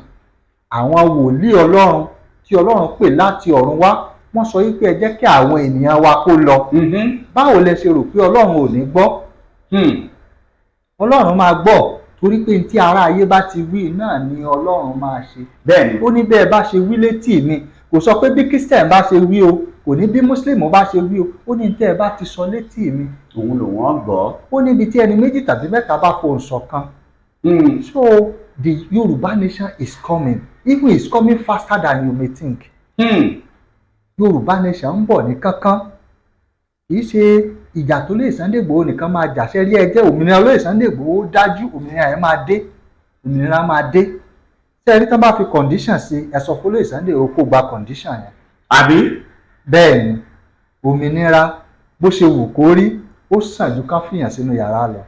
[SPEAKER 1] àwọn wòlíì Ọlọ́run tí Ọlọ́run pè láti ọ̀run wá wọ́n sọ wípé ẹ jẹ́ kí àwọn ènìyàn wa kó lọ báwo lẹ ṣe rò pé Ọlọ́run ò ní gbọ́ Ọlọ́run máa gbọ́ torí pé tí ará ayé bá ti wí náà ni Ọlọ́run máa ṣe bẹ́ẹ̀ni ó ní bẹ́ẹ̀ bá ṣe wí létí mi kò sọ pé bí Christian bá ṣe wí o kò ní bí Muslim bá ṣe wí o ó ní tẹ́ ẹ bá ti sọ létí mi
[SPEAKER 2] òun ló wọ́n gbọ́
[SPEAKER 1] ó níbi tí ẹni méjì tàbí mẹ́ta bá fohùn ṣọ̀kan so the Yorùbá nation is coming even it's coming faster than you may think Yorùbá nation ń bọ̀ ní kánkán kì í ṣe ìjà tó lè Sunday Igboho nìkan máa jà ṣe rí ẹjẹ́ òmìnira lóye Sunday Igboho dájú òmìnira yẹn máa dé òmìnira máa dé ṣé ẹ rí tán bá fi condition sí ẹ sọ fún lóye Sunday Igboho kó gba condition yẹn.
[SPEAKER 2] àbí.
[SPEAKER 1] bẹ́ẹ̀ ni òmìnira bó ṣe wù kó rí ó sàn ju ká fìyàn sínú yàrá lọ.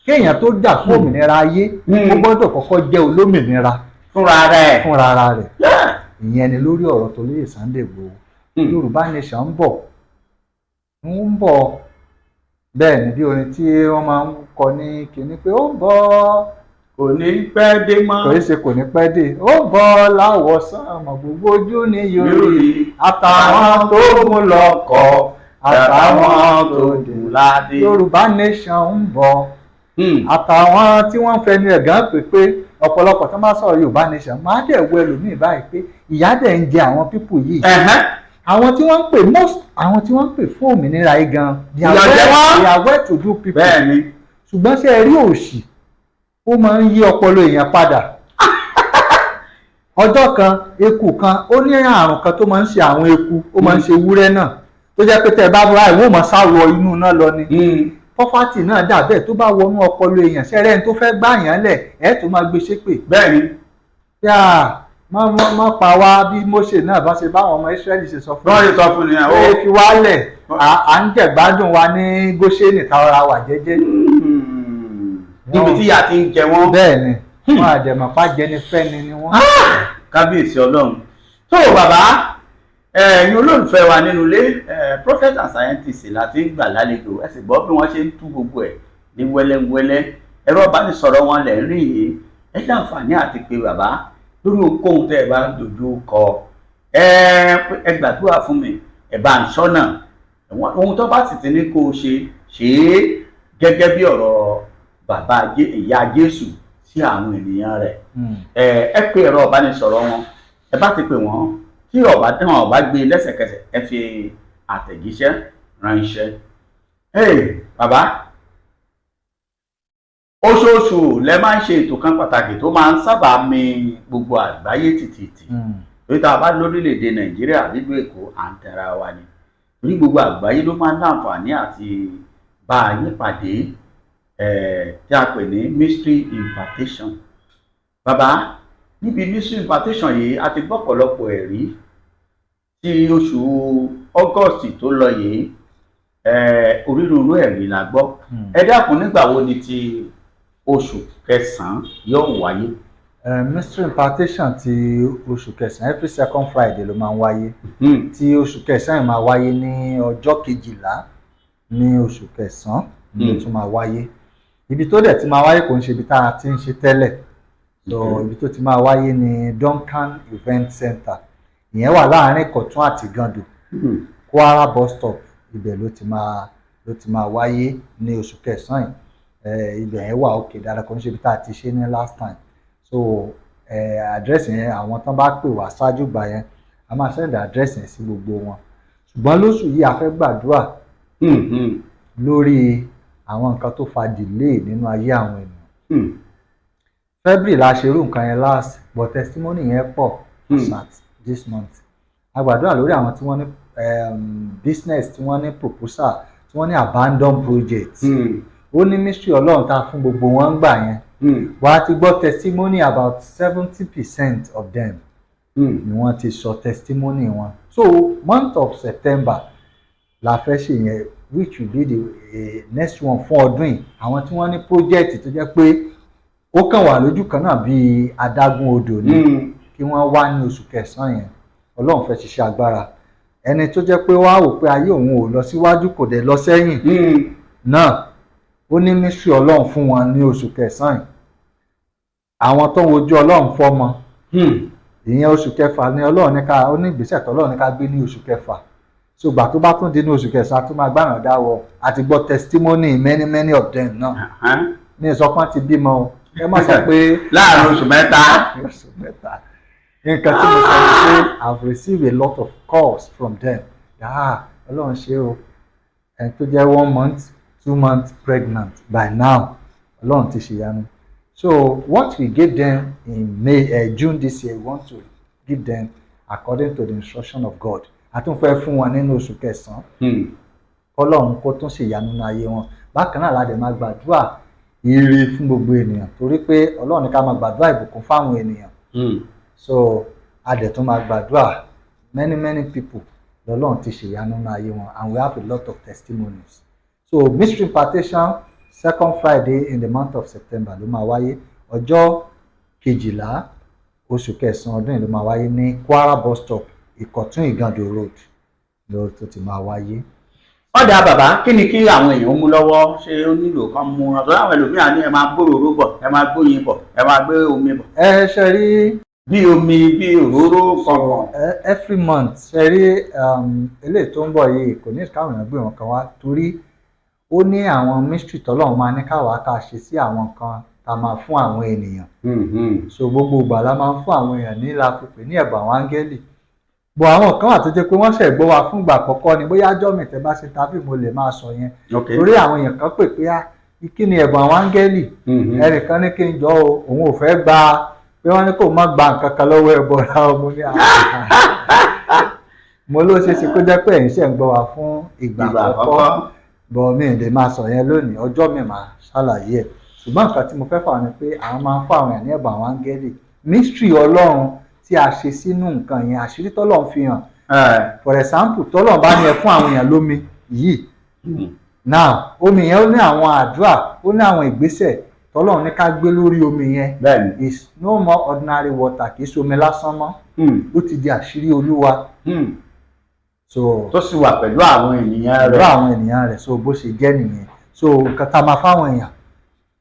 [SPEAKER 1] kéèyàn tó jà fún òmìnira ayé ó gbọ́dọ̀ kọ́kọ́ jẹ́ olómìnira
[SPEAKER 2] fúnra rẹ̀
[SPEAKER 1] ìyẹn ni lórí ọ̀rọ̀ tó lóye Sunday Igboho Yorùbá nation ń bọ̀ bẹ́ẹ̀ ni bí orin tí wọ́n máa ń kọ ní kinní pé ó ń bọ̀
[SPEAKER 2] kò ní pẹ́ dé mọ́
[SPEAKER 1] kò í ṣe kò ní pẹ́ dé ó ń bọ̀ láwọ̀sán ọmọ gbogbo ojú ní yorí àtàwọn tó mú lọ́kọ̀ àtàwọn tó dùn ládé Yorùbá nation ń bọ̀ àtàwọn tí wọ́n fẹnu ẹ̀gán pé pé ọ̀pọ̀lọpọ̀ tó máa sọ̀rọ̀ Yorùbá nation máa dẹ̀ wọ ẹlòmíì báyìí pé ìyà dẹ̀ ń jẹ àwọn pípù yìí àwọn tí wọ́n ń pè àwọn tí wọ́n ń pè fún òmìnira yìí gan they are well to do people ṣùgbọ́n ṣe rí òṣì ó máa ń yí ọpọlọ èèyàn padà ọjọ́ kan eku kan ó ní àrùn kan tó máa ń ṣe àwọn eku ó máa ń ṣe ewúrẹ́ náà tó jẹ́ pé tẹ́ ẹ bá bá ìwọ́n mọ̀ sáwọ inú náà lọ ni pọ́fàtì náà dà bẹ́ẹ̀ tó bá wọnú ọpọlọ èèyàn ṣẹ́rẹ́ ẹni tó fẹ́ gbà yàn lẹ̀ ẹ̀ tó máa gbé ṣépè.
[SPEAKER 2] bẹ́ẹ̀ni.
[SPEAKER 1] má pa wá bí Mósè náà bá ṣe báwọn ọmọ Ísírẹ́lì ṣe sọ fún
[SPEAKER 2] mi. wọ́n lè sọ fún mi.
[SPEAKER 1] ó fi wálẹ̀ à ń jẹ̀gbádùn wa ní Góṣẹ́nì táwọn wà jẹ́jẹ́.
[SPEAKER 2] níbi tí ìyà ti ń jẹ wọ́n.
[SPEAKER 1] bẹ́ẹ̀ni wọn àdèmọ̀pá jẹni fẹ́ni ni wọ́n.
[SPEAKER 2] kábíyèsí Ọlọ́run. tó bàbá ẹ̀yin olólùfẹ́ wa nínú ilé prophet and scientist láti ń gbà lálejò ẹ sì gbọ́ bí wọ́n ṣe ń tú gbogbo ẹ̀ ní wẹ́lẹ́wẹ́lẹ́ ẹ̀rọ ìbánisọ̀rọ̀ wọn lẹ̀ ń rí yìí ẹ láǹfààní àti pé bàbá lórí ohunkóhun tẹ́ ẹ bá dojú kọ ẹ gbàdúrà fún mi ẹ bá ń ṣọ́nà ohun tó bá sì ti ní kó o ṣe é gẹ́gẹ́ bí ọ̀rọ̀ bàbá ìyá Jésù sí àwọn ènìyàn rẹ̀ ẹ pé ẹ̀rọ ìbánisọ̀rọ̀ wọn ẹ bá ti pè wọ́n tí ọba gbé lẹ́sẹ̀kẹsẹ̀ ẹ fi àtẹ̀jíṣẹ́ ránṣẹ́. Bàbá, oṣooṣù lẹ máa ń ṣe ètò kan pàtàkì tó máa ń sábà mì gbogbo àgbáyé tìtìtì. Torí tá a bá lórílẹ̀‐èdè Nàìjíríà nílùú Èkó à ń tẹra wa ni. Torí gbogbo àgbáyé ló máa ń láǹfààní àti bá a yín pàdé tí a pè ní mystery impartation. Bàbá, níbi mystery impartation yìí a ti gbọ́ ọ̀pọ̀lọpọ̀ ẹ̀rí tí oṣù August tó lọ yìí onírúurú ẹ̀rí la gbọ́. Ẹ dákun, nígbà wo ni ti oṣù kẹsàn-án yóò wáyé?
[SPEAKER 1] Mystery impartation ti oṣù kẹsàn-án every second Friday ló máa ń wáyé. Ti oṣù kẹsàn-án máa wáyé ní ọjọ́ 12 ní oṣù kẹsàn-án ló tún máa wáyé. Ibi tó dẹ̀ ti máa wáyé kò ń ṣe ibi tá a ti ń ṣe tẹ́lẹ̀. So ibi tó ti máa wáyé ní Duncan Event Center. Ìyẹn wà láàárín Ìkọ̀tún àti Igando, Kwara bus stop. Ibẹ̀ ló ti máa wáyé ní oṣù kẹsàn-án. Ibẹ̀ yẹn wà òkè dáadáa, kò ń ṣe ibi tá a ti ṣe ní last time. So àdírẹ́sì yẹn àwọn tán bá pè wá ṣáájú gbà yẹn a máa send àdírẹ́sì yẹn sí gbogbo wọn. Ṣùgbọ́n lóṣù yìí a fẹ́ gbàdúrà lórí àwọn nǹkan tó fa delay nínú ayé àwọn ènìyàn. February la ṣe irú nǹkan yẹn last, but testimony yẹn pọ̀ at this month. A gbàdúrà lórí àwọn tí wọ́n ní business, tí wọ́n ní proposal, tí wọ́n ní abandon project. Ó ní mystery Ọlọ́run tá fún gbogbo wọn gbà yẹn. Wà á ti gbọ́ testimony about 70% of them ni wọ́n ti sọ testimony wọn. So month of September la fẹ́ ṣe yẹn, which will be the next one fún ọdún yìí. Àwọn tí wọ́n ní project tó jẹ́ pé ó kàn wà lójú kan náà bíi adágún odò ni kí wọ́n wá ní oṣù kẹsàn-án yẹn. Ọlọ́run fẹ́ ṣiṣẹ́ agbára. Ẹni tó jẹ́ pé wá wò pé ayé òun ò lọ síwájú kò dẹ̀ lọ sẹ́yìn náà, ó ní mystery Ọlọ́run fún wọn ní oṣù kẹsàn-án. Àwọn tó ń wojú Ọlọ́run fọ́mọ, ìyẹn oṣù kẹfà ni Ọlọ́run ní ká, ó ní ìgbésẹ̀ tó Ọlọ́run ní ká gbé ní oṣù kẹfà. So gbà tó bá tún di ní oṣù kẹsàn-án tó máa gbàràn dáwọ́ àti gbọ́ testimony many of them náà. Ní ìsọpọ́n ti bímọ o, ẹ má sọ pé
[SPEAKER 2] láàrin oṣù mẹ́ta.
[SPEAKER 1] Nǹkan tí mo sọ ni pé I've received a lot of calls from them. Ọlọ́run ṣe o, ẹni tó jẹ́ 1 month 2 months pregnant by now, Ọlọ́run ti ṣèyanu. So what we gave them in June this year, we want to give them according to the instruction of God. A tún fẹ́ fún wọn nínú oṣù kẹsàn-án. Ọlọ́run kó tún ṣèyanu ní ayé wọn. Bákan náà la dẹ̀ máa gbàdúrà ire fún gbogbo ènìyàn, torí pé Ọlọ́run ní ká máa gbàdúrà ìbùkún fáwọn ènìyàn. So a dẹ̀ tún máa gbàdúrà many people lọ́lọ́run ti ṣèyanu ní ayé wọn, and we have a lot of testimonies. So mystery impartation second Friday in the month of September ló máa wáyé. Ọjọ́ 12 oṣù kẹsàn-án ọdún yìí ló máa wáyé ní Kwara bus stop, Ìkọ̀tún Igando road ló tó ti máa wáyé.
[SPEAKER 2] Ọ̀dà bàbá, kí ni kí àwọn èèyàn mú lọ́wọ́? Ṣé ó nílò kan mú wọn? Àtọ́jú àwọn ẹlòmíràn ní ẹ máa gbòòrò bọ̀, ẹ máa gbóyin bọ̀, ẹ máa gbé omi bọ̀.
[SPEAKER 1] Ṣe rí
[SPEAKER 2] bí omi, bí òróró kankan.
[SPEAKER 1] Every month ṣe rí eléyìí tó ń bọ̀ yìí kò ní káwọn èèyàn gbé wọn kan wá, torí ó ní àwọn mystery tọ́lọ́run máa ní káwa ká ṣe sí àwọn nǹkan tá a máa fún àwọn ènìyàn. So gbogbo ìgbà la máa ń fún àwọn èèyàn ní la fi pè ní ẹ̀bùn àwọn áńgẹ́lì. Bọ̀ àwọn kan wà tó jẹ́ pé wọ́n ṣẹ̀ gbọ́ wa fún ìgbà àkọ́kọ́ ni, bóyá ọjọ́ mi tẹ́ bá ṣe tàbí mo lè máa sọ yẹn. Torí àwọn èèyàn kan pè pé kí ni ẹ̀bùn àwọn áńgẹ́lì. Ẹnìkan ní kí n jọ òun ò fẹ́ gba, pé wọ́n ní kó má gba nǹkan kan lọ́wọ́ ẹbọra ọmọ ní mo ló ṣe ṣe kó jẹ́ pé ẹ̀yin ṣẹ̀ ń gbọ́ wa fún ìgbà àkọ́kọ́. Bọ̀ mi ì lè máa sọ yẹn lónìí, ọjọ́ mi máa ṣàlàyé ẹ̀. Ṣùgbọ́n nǹkan tí mo fẹ́ fà ni pé àwọn máa ń fún àwọn èèyàn ní ẹ̀bùn àwọn áńgẹ́lì. Mystery Ọlọ́run tí a ṣe sínú nǹkan yẹn, àṣírí tọ́lọ́run fi hàn. For example, tọ́lọ́run bá ní ẹ fún àwọn èèyàn lómi yìí. Now omi yẹn ó ní àwọn àdúrà, ó ní àwọn ìgbésẹ̀ tọ́lọ́run ní ká gbé lórí omi yẹn. Is no more ordinary water, kì í ṣe omi lásán mọ́. Ó ti di àṣírí Olúwa. So
[SPEAKER 2] tó sì wà pẹ̀lú àwọn ènìyàn rẹ̀.
[SPEAKER 1] Pẹ̀lú àwọn ènìyàn rẹ̀, so bó ṣe jẹ́ nìyẹn. So nǹkan tá a máa fáwọn èèyàn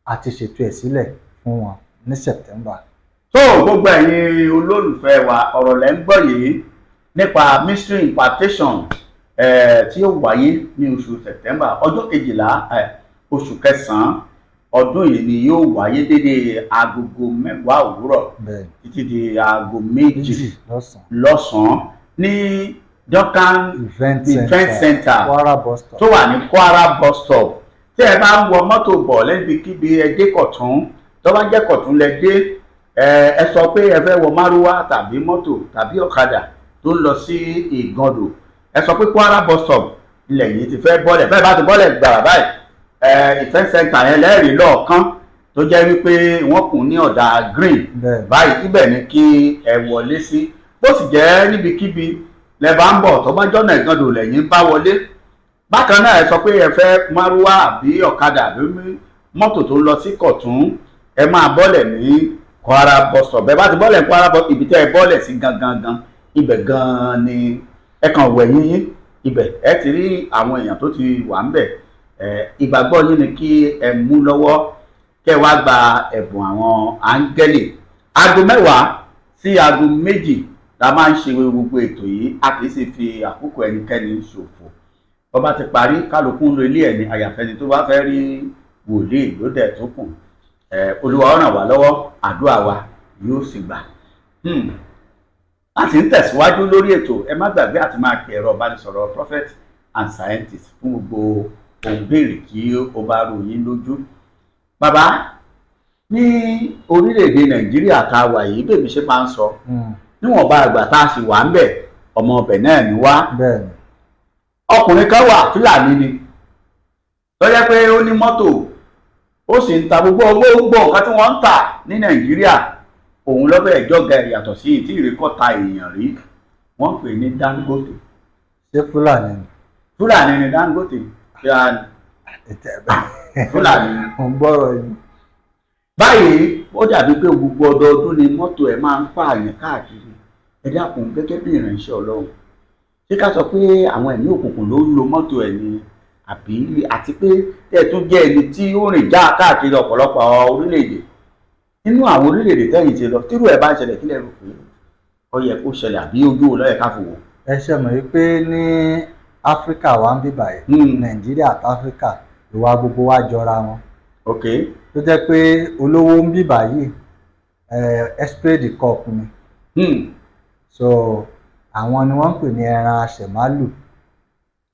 [SPEAKER 1] àti ṣètò ẹ̀ sílẹ̀ fún wọn ní September.
[SPEAKER 2] So gbogbo ẹ̀yin olólùfẹ́ wa, ọ̀rọ̀ lẹ́ ń gbọ́ yìí nípa mystery impartation tí ó wáyé ní oṣù September, ọjọ́ 12 oṣù kẹsàn-án ọdún yìí ni yóò wáyé dédé agogo 10 òwúrọ̀ títí di aago 2 lọ́sàn-án ní Duncan Event Center
[SPEAKER 1] Kwara bus stop.
[SPEAKER 2] tó wà ní Kwara bus stop. Tí ẹ bá ń wọ mọ́tò bọ̀ lẹ́bikíbi ẹ dé Kọ̀tún, tó bá jẹ́ Kọ̀tún lẹ dé, ẹ sọ pé ẹ fẹ́ wọ márúwá tàbí mọ́tò tàbí ọ̀kadà tó ń lọ sí Ìgàndò, ẹ sọ pé Kwara bus stop ilẹ̀ yìí ti fẹ́ bọ́lẹ̀. Bẹ́ẹ̀ bá ti bọ́lẹ̀ gbàrà báyìí, Event Center yẹn lẹ́rìí lọ́ọ̀kan tó jẹ́ wípé wọ́n kùn ní ọ̀dà green báyìí, ibẹ̀ ni kí ẹ wọlé sí. Bó sì jẹ́ níbikíbi lẹ bá ń bọ̀ tó bá jọ́nà Ìgàndò lẹ́yìn bá wọlé. Bákan náà ẹ sọ pé ẹ fẹ́ márúwá àbí ọ̀kadà àbí mọ́tò tó lọ sí Kọ̀tún, ẹ máa bọ́lẹ̀ ní Kwara bus stop. Bẹ́ẹ̀ bá ti bọ́lẹ̀ Kwara bus, ibi tẹ́ ẹ bọ́lẹ̀ sí gangan ibẹ̀ gan ni ẹ kàn wẹ̀yìn yín, ibẹ̀ ẹ ti rí àwọn èèyàn tó ti wà ń bẹ̀. Ìgbàgbọ́ yín ni kí ẹ mú lọ́wọ́ kẹ́ wá gba ẹ̀bùn àwọn áńgẹ́lì. Aago 10 sí aago 2 la máa ń ṣe gbogbo ètò yìí, a kì í sì fi àkókò ẹnikẹ́ni ṣòfò. Bó bá ti parí, kálukú ń lo ilé ẹ̀ ní àyàfẹ́ni tó bá fẹ́ rí wòlíì ló dẹ̀ tó kù. Olúwa ó ràn wá lọ́wọ́, àdúrà wa yóò sì gbà. A sì ń tẹ̀síwájú lórí ètò. Ẹ má gbàgbé àti máa pe ẹ̀rọ ìbánisọ̀rọ̀ Prophet and Scientist fún gbogbo ohun béèrè tí ó bá rú yín lójú. Bàbá, ní orílẹ̀-èdè Nàìjíríà tá a wà yìí, bèbí ṣe máa ń sọ, níwọ̀nba àgbà tá a sì wà ń bẹ̀, ọmọ ọbẹ̀ náà ni wá. Ọkùnrin kan wà Fúlàní ni, tó jẹ́ pé ó ní mọ́tò, ó sì ń ta gbogbo nǹkan tí wọ́n ń tà ní Nàìjíríà. Òun lọ́bẹ̀ ìjọga yàtọ̀ sí tí ìrékọ́ta èèyàn rí. Wọ́n pè ní Dangote.
[SPEAKER 1] Ṣé Fúlàní ni?
[SPEAKER 2] Fúlàní ni Dangote. Fúlàní ni.
[SPEAKER 1] Mo ń gbọ́rọ̀ yìí.
[SPEAKER 2] Báyìí ó dàbí pé gbogbo ọdọọdún ni mọ́tò ẹ̀ máa ń pààyàn káàkiri. Ẹ dákun, gẹ́gẹ́ bí ìránṣẹ́ Ọlọ́run, ṣé ká sọ pé àwọn ẹ̀mí òkùnkùn ló ń lo mọ́tò ẹ̀ ni, àti pé tẹ́ tún jẹ́ ẹni tí ó rìn já káàkiri ọ̀pọ̀lọpọ̀ orílẹ̀-èdè. Nínú àwọn orílẹ̀-èdè tẹ́yìn ti lọ, tírú ẹ̀ bá ń ṣẹlẹ̀, kí lẹ rò pé ó yẹ kó ṣẹlẹ̀ àbí ojú wo ló yẹ ká fi wò?
[SPEAKER 1] Ẹ ṣe mọ̀ wípé ní Áfíríkà wa ń bíbà yìí, Nàìjíríà àti Áfíríkà, ìwà gbogbo wa jọra wọn.
[SPEAKER 2] Ok.
[SPEAKER 1] Tó jẹ́ pé olówó ń bíbà yìí Esprit Cup ni. So àwọn ni wọ́n ń pè ní ẹran aṣẹ̀málù.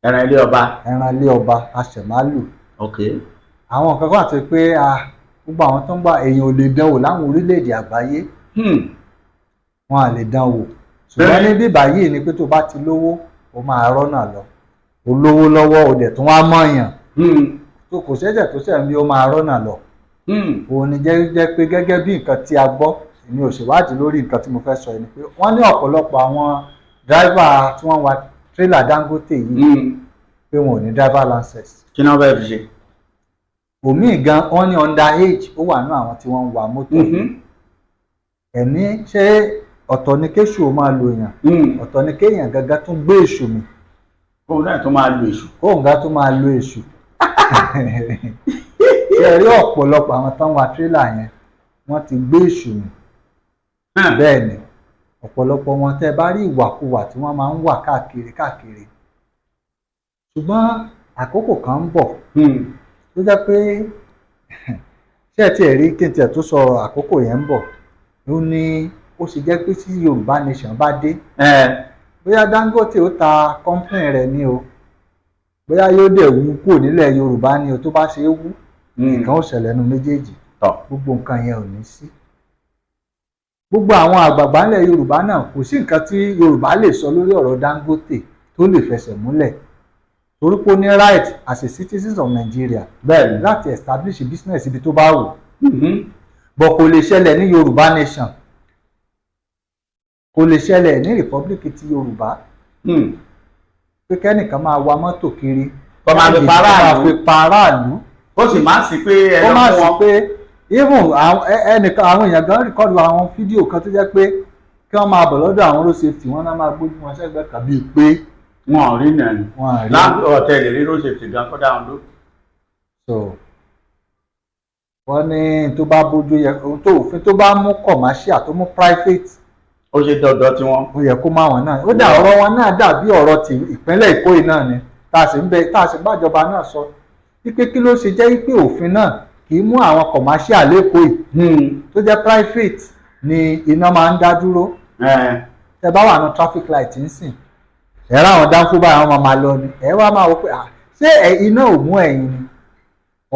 [SPEAKER 2] Ẹran ilé ọba.
[SPEAKER 1] Ẹran ilé ọba aṣẹ̀málù.
[SPEAKER 2] Ok.
[SPEAKER 1] Àwọn nǹkan kan àti pé gbogbo àwọn tó ń bá èèyàn ò lè dánwò láwọn orílẹ̀-èdè àgbáyé. Wọn à lè dánwò. Ṣùgbọ́n ní bíbà yìí ni pé tó bá ti lówó, ó máa rọ́nà lọ. Olówó lọ́wọ́, ó dẹ̀ tún wá mọ̀yàn. Tó kò ṣẹ̀ṣẹ̀ tó ṣẹ̀ ń bí ó máa rọ́nà lọ. Òun ni jẹ́ pé gẹ́gẹ́ bí nǹkan tí a gbọ́, èmi ò ṣèwádìí lórí nǹkan tí mo fẹ́ sọ ni pé wọ́n ní ọ̀pọ̀lọpọ̀ àwọn dráìvà tí wọ́n wa tírélà Dangote yìí pé wọn ò ní driver license.
[SPEAKER 2] Kí náà bẹ́ẹ̀ fi ṣe?
[SPEAKER 1] Òmíì gan wọ́n ní underage ó wà nínú àwọn tí wọ́n ń wa mọ́tò yìí. Ẹ̀mí ṣé ọ̀tọ̀ ni kéṣù ó máa lo èèyàn, ọ̀tọ̀ ni kéèyàn gangan tún gbé èṣù mi.
[SPEAKER 2] Kóun náà tó máa lo èṣù.
[SPEAKER 1] Kóun gan tó máa lo èṣù. Ṣé rí ọ̀pọ̀lọpọ̀ àwọn tó ń wa tírélà yẹn, wọ́n ti gbé èṣù mi. Bẹ́ẹ̀ ni ọ̀pọ̀lọpọ̀ wọn tẹ́ bá rí ìwàkuwà tí wọ́n máa ń wà káàkiri. Ṣùgbọ́n àkókò kan ń bọ̀ tó jẹ́ pé ṣé ẹ tiẹ̀ rí kí n tiẹ̀ tó sọ àkókò yẹn ń bọ̀ ló ní ó sì jẹ́ pé tí Yorùbá nation bá dé, bóyá Dangote ó ta company rẹ̀ ní o, bóyá yóò dẹ̀ wú kúrò nílẹ̀ Yorùbá ní o, tó bá ṣe é wú nǹkan ó ṣẹlẹ̀ nu méjèèjì. Gbogbo nǹkan yẹn ò ní sí. Gbogbo àwọn àgbààgbà ńlẹ̀ Yorùbá náà kò sí nǹkan tí Yorùbá lè sọ lórí ọ̀rọ̀ Dangote tó lè fẹsẹ̀ múlẹ̀, torí pé ó ní right as a citizens of Nigeria bẹ́ẹ̀ láti establish business ibi tó bá wù. But kò lè ṣẹlẹ̀ ní Yorùbá nation, kò lè ṣẹlẹ̀ ní republic ti Yorùbá pé kẹ́nìkan máa wa mọ́tò kiri
[SPEAKER 2] kó máa fi
[SPEAKER 1] paráàlú,
[SPEAKER 2] ó sì máa ń sí pé
[SPEAKER 1] ó máa sì pé even ẹnìkan àwọn èèyàn gan rìkọ́dù àwọn fídíò kan tó jẹ́ pé kí wọ́n máa bọ̀ lọ́dọ̀ àwọn road safety wọn náà máa gbójú wọn sẹ́gbẹ́ tàbí pé
[SPEAKER 2] wọn ò rí nàní láàbù ọ̀tẹ̀ lè rí road safety gan kó dáhùn ló.
[SPEAKER 1] So wọ́n ní tó bá bójú yẹ ohun tó òfin tó bá mú commercial tó mú private,
[SPEAKER 2] ó ṣe dọ̀dọ̀ tí wọ́n.
[SPEAKER 1] ó yẹ kó má wọn náà. Ó dà ọ̀rọ̀ wọn náà dàbí ọ̀rọ̀ ti ìpínlẹ̀ Èkó yìí náà ni tá a sì bájọba náà sọ wípé kí ló ṣe jẹ́ wípé òfin náà kì í mú àwọn commercial lẹ́kọ̀ọ́ yìí tó jẹ́ private ni iná máa ń dá dúró. Tẹ bá wà ní traffic light ń sìn, ẹ̀rọ àwọn dáńfó báyìí wọ́n máa lọ ni ẹ wá máa wọ pé ṣé iná ò mú ẹ̀yin ni.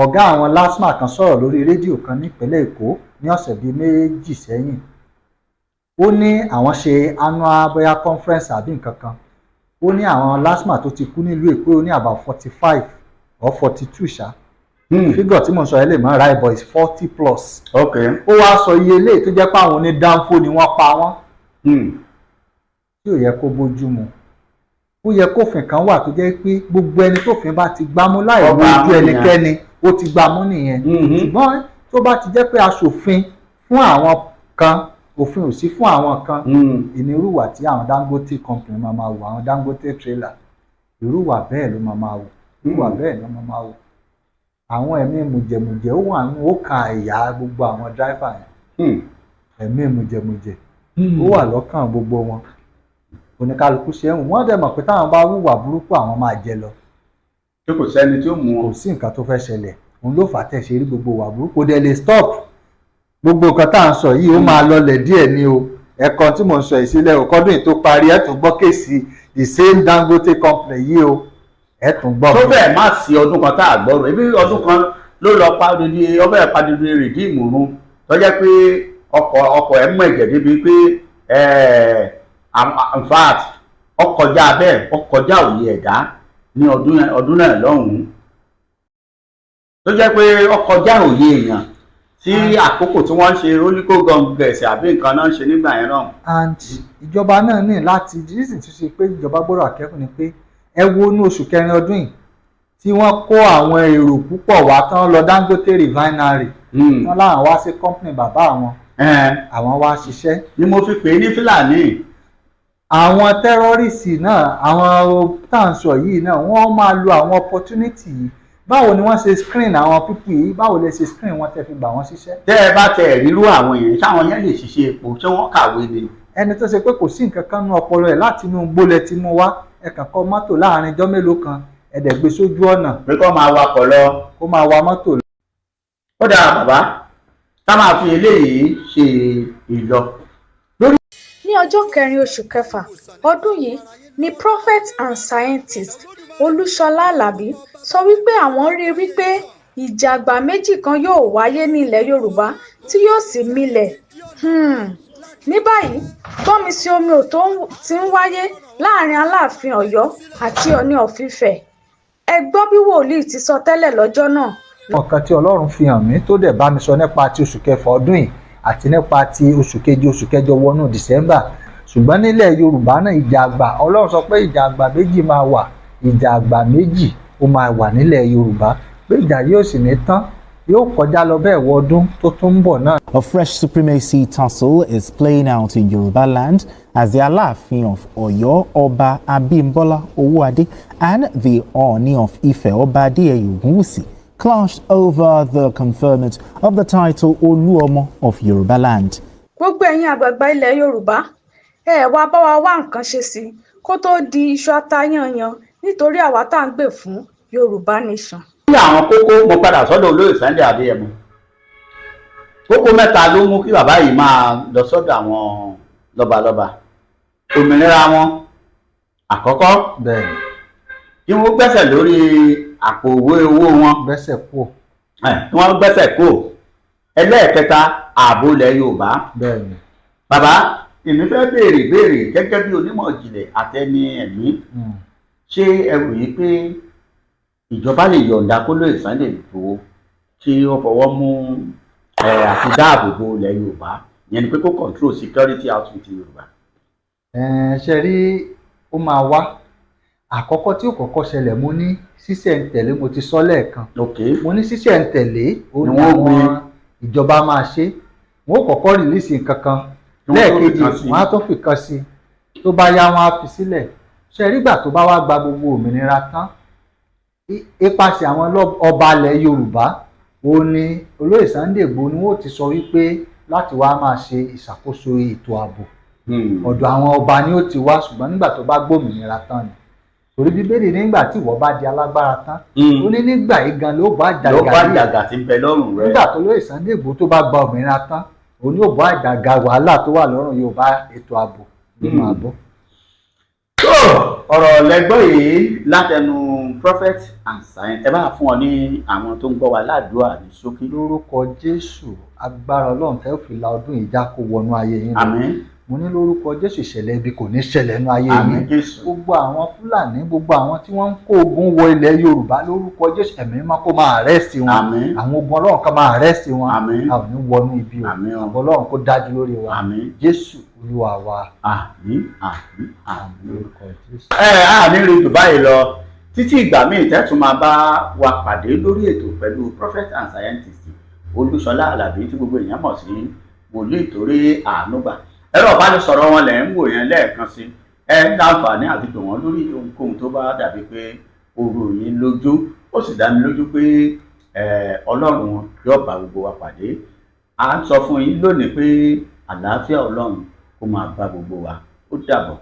[SPEAKER 1] Ọ̀gá àwọn LASTMA kan sọ̀rọ̀ lórí rédíò kan nípínlẹ̀ Èkó ní ọ̀sẹ̀ bíi méjì sẹ́yìn. Ó ní àwọn ṣe annual bóyá conference àbí nǹkan kan. Ó ní àwọn LASTMA tó ti kú nílùú Èkó ó ní about 45 or 42 ṣá. Fígọ̀ tí mo sọ ẹ lè mọ̀ ra ìbọ̀ is 40 plus.
[SPEAKER 2] Okay.
[SPEAKER 1] Ó wá sọ iye eléyìí tó jẹ́ pé àwọn onídàáfó ni wọ́n pa wọ́n. Tí ò yẹ kó bójú mu. Ó yẹ kófin kan wà tó jẹ́ pé gbogbo ẹni tófin bá ti gbámú láì wo ojú ẹnikẹ́ni ó ti gbámú nìyẹn. Ṣùgbọ́n tó bá ti jẹ́ pé aṣòfin fún àwọn kan òfin ò sí fún àwọn kan ìnirúwà tí àwọn Dangote company máa wò àwọn Dangote trailer irúwà bẹ́ẹ̀ ló máa wò irúwà bẹ́ẹ̀ ló máa wò. Àwọn ẹ̀mí mùjẹ̀mùjẹ̀ ó wà ní ó kan ẹ̀yà gbogbo àwọn driver yẹn. Ẹ̀mí mùjẹ̀mùjẹ̀ ó wà lọ́kàn gbogbo wọn. Oníkálukú ṣe ń wọ́n dẹ̀ mọ̀ pé táwọn bá hùwà burúkú àwọn máa jẹ lọ.
[SPEAKER 2] Tí kò sẹ́ni tí ó mú wọn.
[SPEAKER 1] Kò sí nǹkan tó fẹ́ ṣẹlẹ̀ òun ló fà á tẹ̀ ṣe rí gbogbo wà burúkú dẹ̀ lè stop. Gbogbo nǹkan tá à ń sọ yìí ó máa lọlẹ̀ díẹ̀ ni o. Ẹ̀kan tí mò ń sọ ìsílẹ̀ òkọ́dún tó parí ẹ̀ tún gbọ́ kéèsì the same Dangote company yìí o ẹ̀ tún gbọ́.
[SPEAKER 2] Tó bẹ́ẹ̀ má sí ọdún kan tá a gbọ́rọ̀ ebi ọdún kan ló lọ padìdì ọbẹ̀ padìdì rìdíìmù run tó jẹ́ pé ọkọ̀ ẹ̀ mọ̀ ẹ̀jẹ̀ débi pé in fact ọkọjá bẹ́ẹ̀ ọkọjá òye ẹ̀dá ní ọdún náà lọ́hùn-ún tó jẹ́ pé ọkọjá òye èèyàn tí àkókò tí wọ́n ń ṣe rólíkó gọ̀ǹgẹ̀sì àbí nǹkan náà ń ṣe nígbà yẹn náà.
[SPEAKER 1] And ìjọba náà ní láti reason tó ṣe pé ìjọba gbọ́dọ̀ akẹ́kọ̀ọ́ ni pé ẹ wo ní oṣù kẹrin ọdún yìí tí wọ́n kó àwọn èrò púpọ̀ wá tán lọ Dangote refinery wọ́n láwọn wá sí company bàbá àwọn wá ṣiṣẹ́.
[SPEAKER 2] Ni mo fi pè é ní Fúlàní.
[SPEAKER 1] Àwọn tẹ́rọ́rìsì náà àwọn táǹsọ̀ yìí náà wọ́n máa lo àwọn opportunity yìí. Báwo ni wọ́n ṣe screen àwọn pípì yìí báwo lè ṣe screen wọn tẹ́ fi gbà wọ́n ṣiṣẹ́.
[SPEAKER 2] Tẹ́ ẹ bá tẹ rírú àwọn èèyàn sáwọn yẹn lè ṣiṣẹ́ epo ṣé wọ́n kàwé ni.
[SPEAKER 1] Ẹni tó ṣe pé kò sí nǹkan kan nú ọpọlọ ẹ̀ láti inú gbólẹ̀ tí mo wá ẹ kàn kọ́ mọ́tò láàrin ijọ́ mélòó kan ẹ̀dẹ̀ gbé sójú ọ̀nà.
[SPEAKER 2] Pé kó máa wakọ̀ lọ.
[SPEAKER 1] Kó máa wa mọ́tò lọ.
[SPEAKER 2] Ó dáa bàbá ká máa fi eléyìí ṣe ìlọ.
[SPEAKER 4] Ní ọjọ́ 4 oṣù kẹfà ọdún yìí ni prophet and scientist Olúṣọlá Àlàbí sọ wípé àwọn rí wípé ìjà àgbà méjì kan yóò wáyé ní ilẹ̀ Yorùbá tí yóò sì milẹ̀. Ní báyìí gbọ́nmi sí omi òtó ti ń wáyé láàrin Aláàfin Ọ̀yọ́ àti Ọọ̀ni of Ifẹ̀. Ẹ gbọ́ bí wòlíì ti sọ tẹ́lẹ̀ lọ́jọ́ náà.
[SPEAKER 1] Ọ̀kan tí Ọlọ́run fi hàn mí tó dẹ̀ bá mi sọ nípa ti oṣù kẹfà ọdún yìí àti nípa ti oṣù keje oṣù kẹjọ wọnú December. Ṣùgbọ́n nílẹ̀ Yorùbá náà ìjà àgbà Ọlọ́run sọ pé ìjà àgbà méjì máa wà ìjà àgbà méjì ó máa wà nílẹ̀ Yorùbá pé ìjà yóò sì ní tán yóò kọjá lọ bẹ́ẹ̀ wọ ọdún tó tún ń bọ̀ náà.
[SPEAKER 5] A fresh supremacy tussle is playing out in Yoruba land as the Aláàfin of Ọ̀yọ́ Ọba Abímbọ́lá Owóadé and the Ọọ̀ni of Ifẹ̀ Ọba Adéyẹyè Ògúnwùsì clashed over the conferment of the title Olúọmọ of Yoruba land.
[SPEAKER 4] Gbogbo ẹ̀yin àgbààgbà ilẹ̀ Yorùbá ẹ wá bá wa wá nǹkan ṣe sí kó tó di iṣu atayanyan nítorí àwa tá à ń gbè fún Yorùbá nation.
[SPEAKER 2] Ní àwọn kókó mo padà sọ́dọ̀ olóyè Sunday Adéyẹmọ. Kókó mẹ́ta ló mú kí bàbá yìí máa lọ sọ́dọ̀ àwọn lọ́balọ́ba. Òmìnira wọn àkọ́kọ́
[SPEAKER 1] Bẹ́ẹ̀ni
[SPEAKER 2] kí wọ́n gbẹ́sẹ̀ lórí àpò owó wọn.
[SPEAKER 1] gbẹ́sẹ̀ kú.
[SPEAKER 2] Kí wọ́n gbẹ́sẹ̀ kó. Ẹlẹ́ẹ̀kẹta ààbò ilẹ̀ Yorùbá.
[SPEAKER 1] Bẹ́ẹ̀ni.
[SPEAKER 2] Bàbá èmi fẹ́ béèrè gẹ́gẹ́ bí onímọ̀ ìjìnlẹ̀ àtẹni ẹ̀mí. Ṣé ẹ rò yí pé ìjọba lè yọ̀ǹda kó lóye Sunday Igboho kí ó fọwọ́ mú àti dáàbòbò ilẹ̀ Yorùbá ìyẹn ni pé kó control security outfit Yorùbá.
[SPEAKER 1] Ṣe rí ó máa wá àkọ́kọ́ tí ó kọ́kọ́ ṣẹlẹ̀ mo ní sísẹ̀ǹtẹ̀lé mo ti sọ lẹ́ẹ̀kan. Mo ní sísẹ̀ǹtẹ̀lé ó ní àwọn ìjọba máa ṣe wọn ó kọ́kọ́ rìlíìsì nǹkan kan lẹ́ẹ̀kejì wọn á tó fi kan sí tó bá yá wọn á fi sílẹ̀. Ṣe rí ìgbà tó bá wá gba gbogbo òmìnira tán ipasẹ̀ àwọn ọba ilẹ̀ Yorùbá ó ní olóyè Sunday Igboho ni wọ́n ti sọ wípé láti wá máa ṣe ìṣàkóso ètò ààbò ọ̀dọ̀ àwọn ọba ni ó ti wá ṣùgbọ́n nígbà tó bá gbòmìnira tán ni torí Bíbélì nígbà tí ìwọ bá di alágbára tán ó ní nígbà yìí gan ló bá
[SPEAKER 2] àjàgà tí ń bẹ lọ́rùn rẹ̀.
[SPEAKER 1] nígbà tó lóyè Sunday Igboho tó bá gba òmìnira tán òun yóò bọ́ àjàgà wàhálà tó wà lọ́rùn Yorùbá ètò ààbò ló máa bọ́.
[SPEAKER 2] ọ̀rọ̀ lẹ́gbọ́ yìí látẹnu prophet and science ẹ bá fún ọ ní àwọn tó ń gbọ́ wa ládùúrà ní ṣókí.
[SPEAKER 1] lórúkọ Jésù agbára Ọlọ́run tẹ́ ò fi la ọdún yìí já kó wọnú ayé yín.
[SPEAKER 2] àmín.
[SPEAKER 1] mo ní lórúkọ Jésù ìṣẹ̀lẹ̀ ibi kò ní ṣẹlẹ̀ nínú ayé
[SPEAKER 2] àmín
[SPEAKER 1] yín.
[SPEAKER 2] Jésù.
[SPEAKER 1] gbogbo àwọn Fúlàní gbogbo àwọn tí wọ́n ń kó ogun wọ ilẹ̀ Yorùbá lórúkọ Jésù ẹ̀mí máa kó máa arrest wọn.
[SPEAKER 2] àmín.
[SPEAKER 1] àwọn ogun Ọlọ́run kan máa arrest wọn.
[SPEAKER 2] àmín.
[SPEAKER 1] a ò ní wọnú ibi o.
[SPEAKER 2] àmín.
[SPEAKER 1] àbọ̀ Ọlọ́run kó dájú lórí wa.
[SPEAKER 2] àmín.
[SPEAKER 1] Jésù Olúwa wa.
[SPEAKER 2] àmín àmín àmín.
[SPEAKER 1] lórúkọ Jésù.
[SPEAKER 2] a ní rí Dubai lọ títí ìgbà míì tẹ́tù máa bá wa pàdé lórí ètò pẹ̀lú prophet and scientist Olúṣọlá Àlàbí tí gbogbo èèyàn mọ̀ sí wòlíì torí àánú gbà. ẹ̀rọ ìbánisọ̀rọ̀ wọn lẹ̀ ń wò yẹn lẹ́ẹ̀kan sí ẹ láǹfààní àti pè wọ́n lórí ohunkóhun tó bá dàbí pé oru yín lójú ó sì dá mi lójú pé Ọlọ́run yóò bá gbogbo wa pàdé. à ń sọ fún yín lónìí pé àlàáfíà Ọlọ́run kó máa bá gbogbo wa ó dàbọ̀.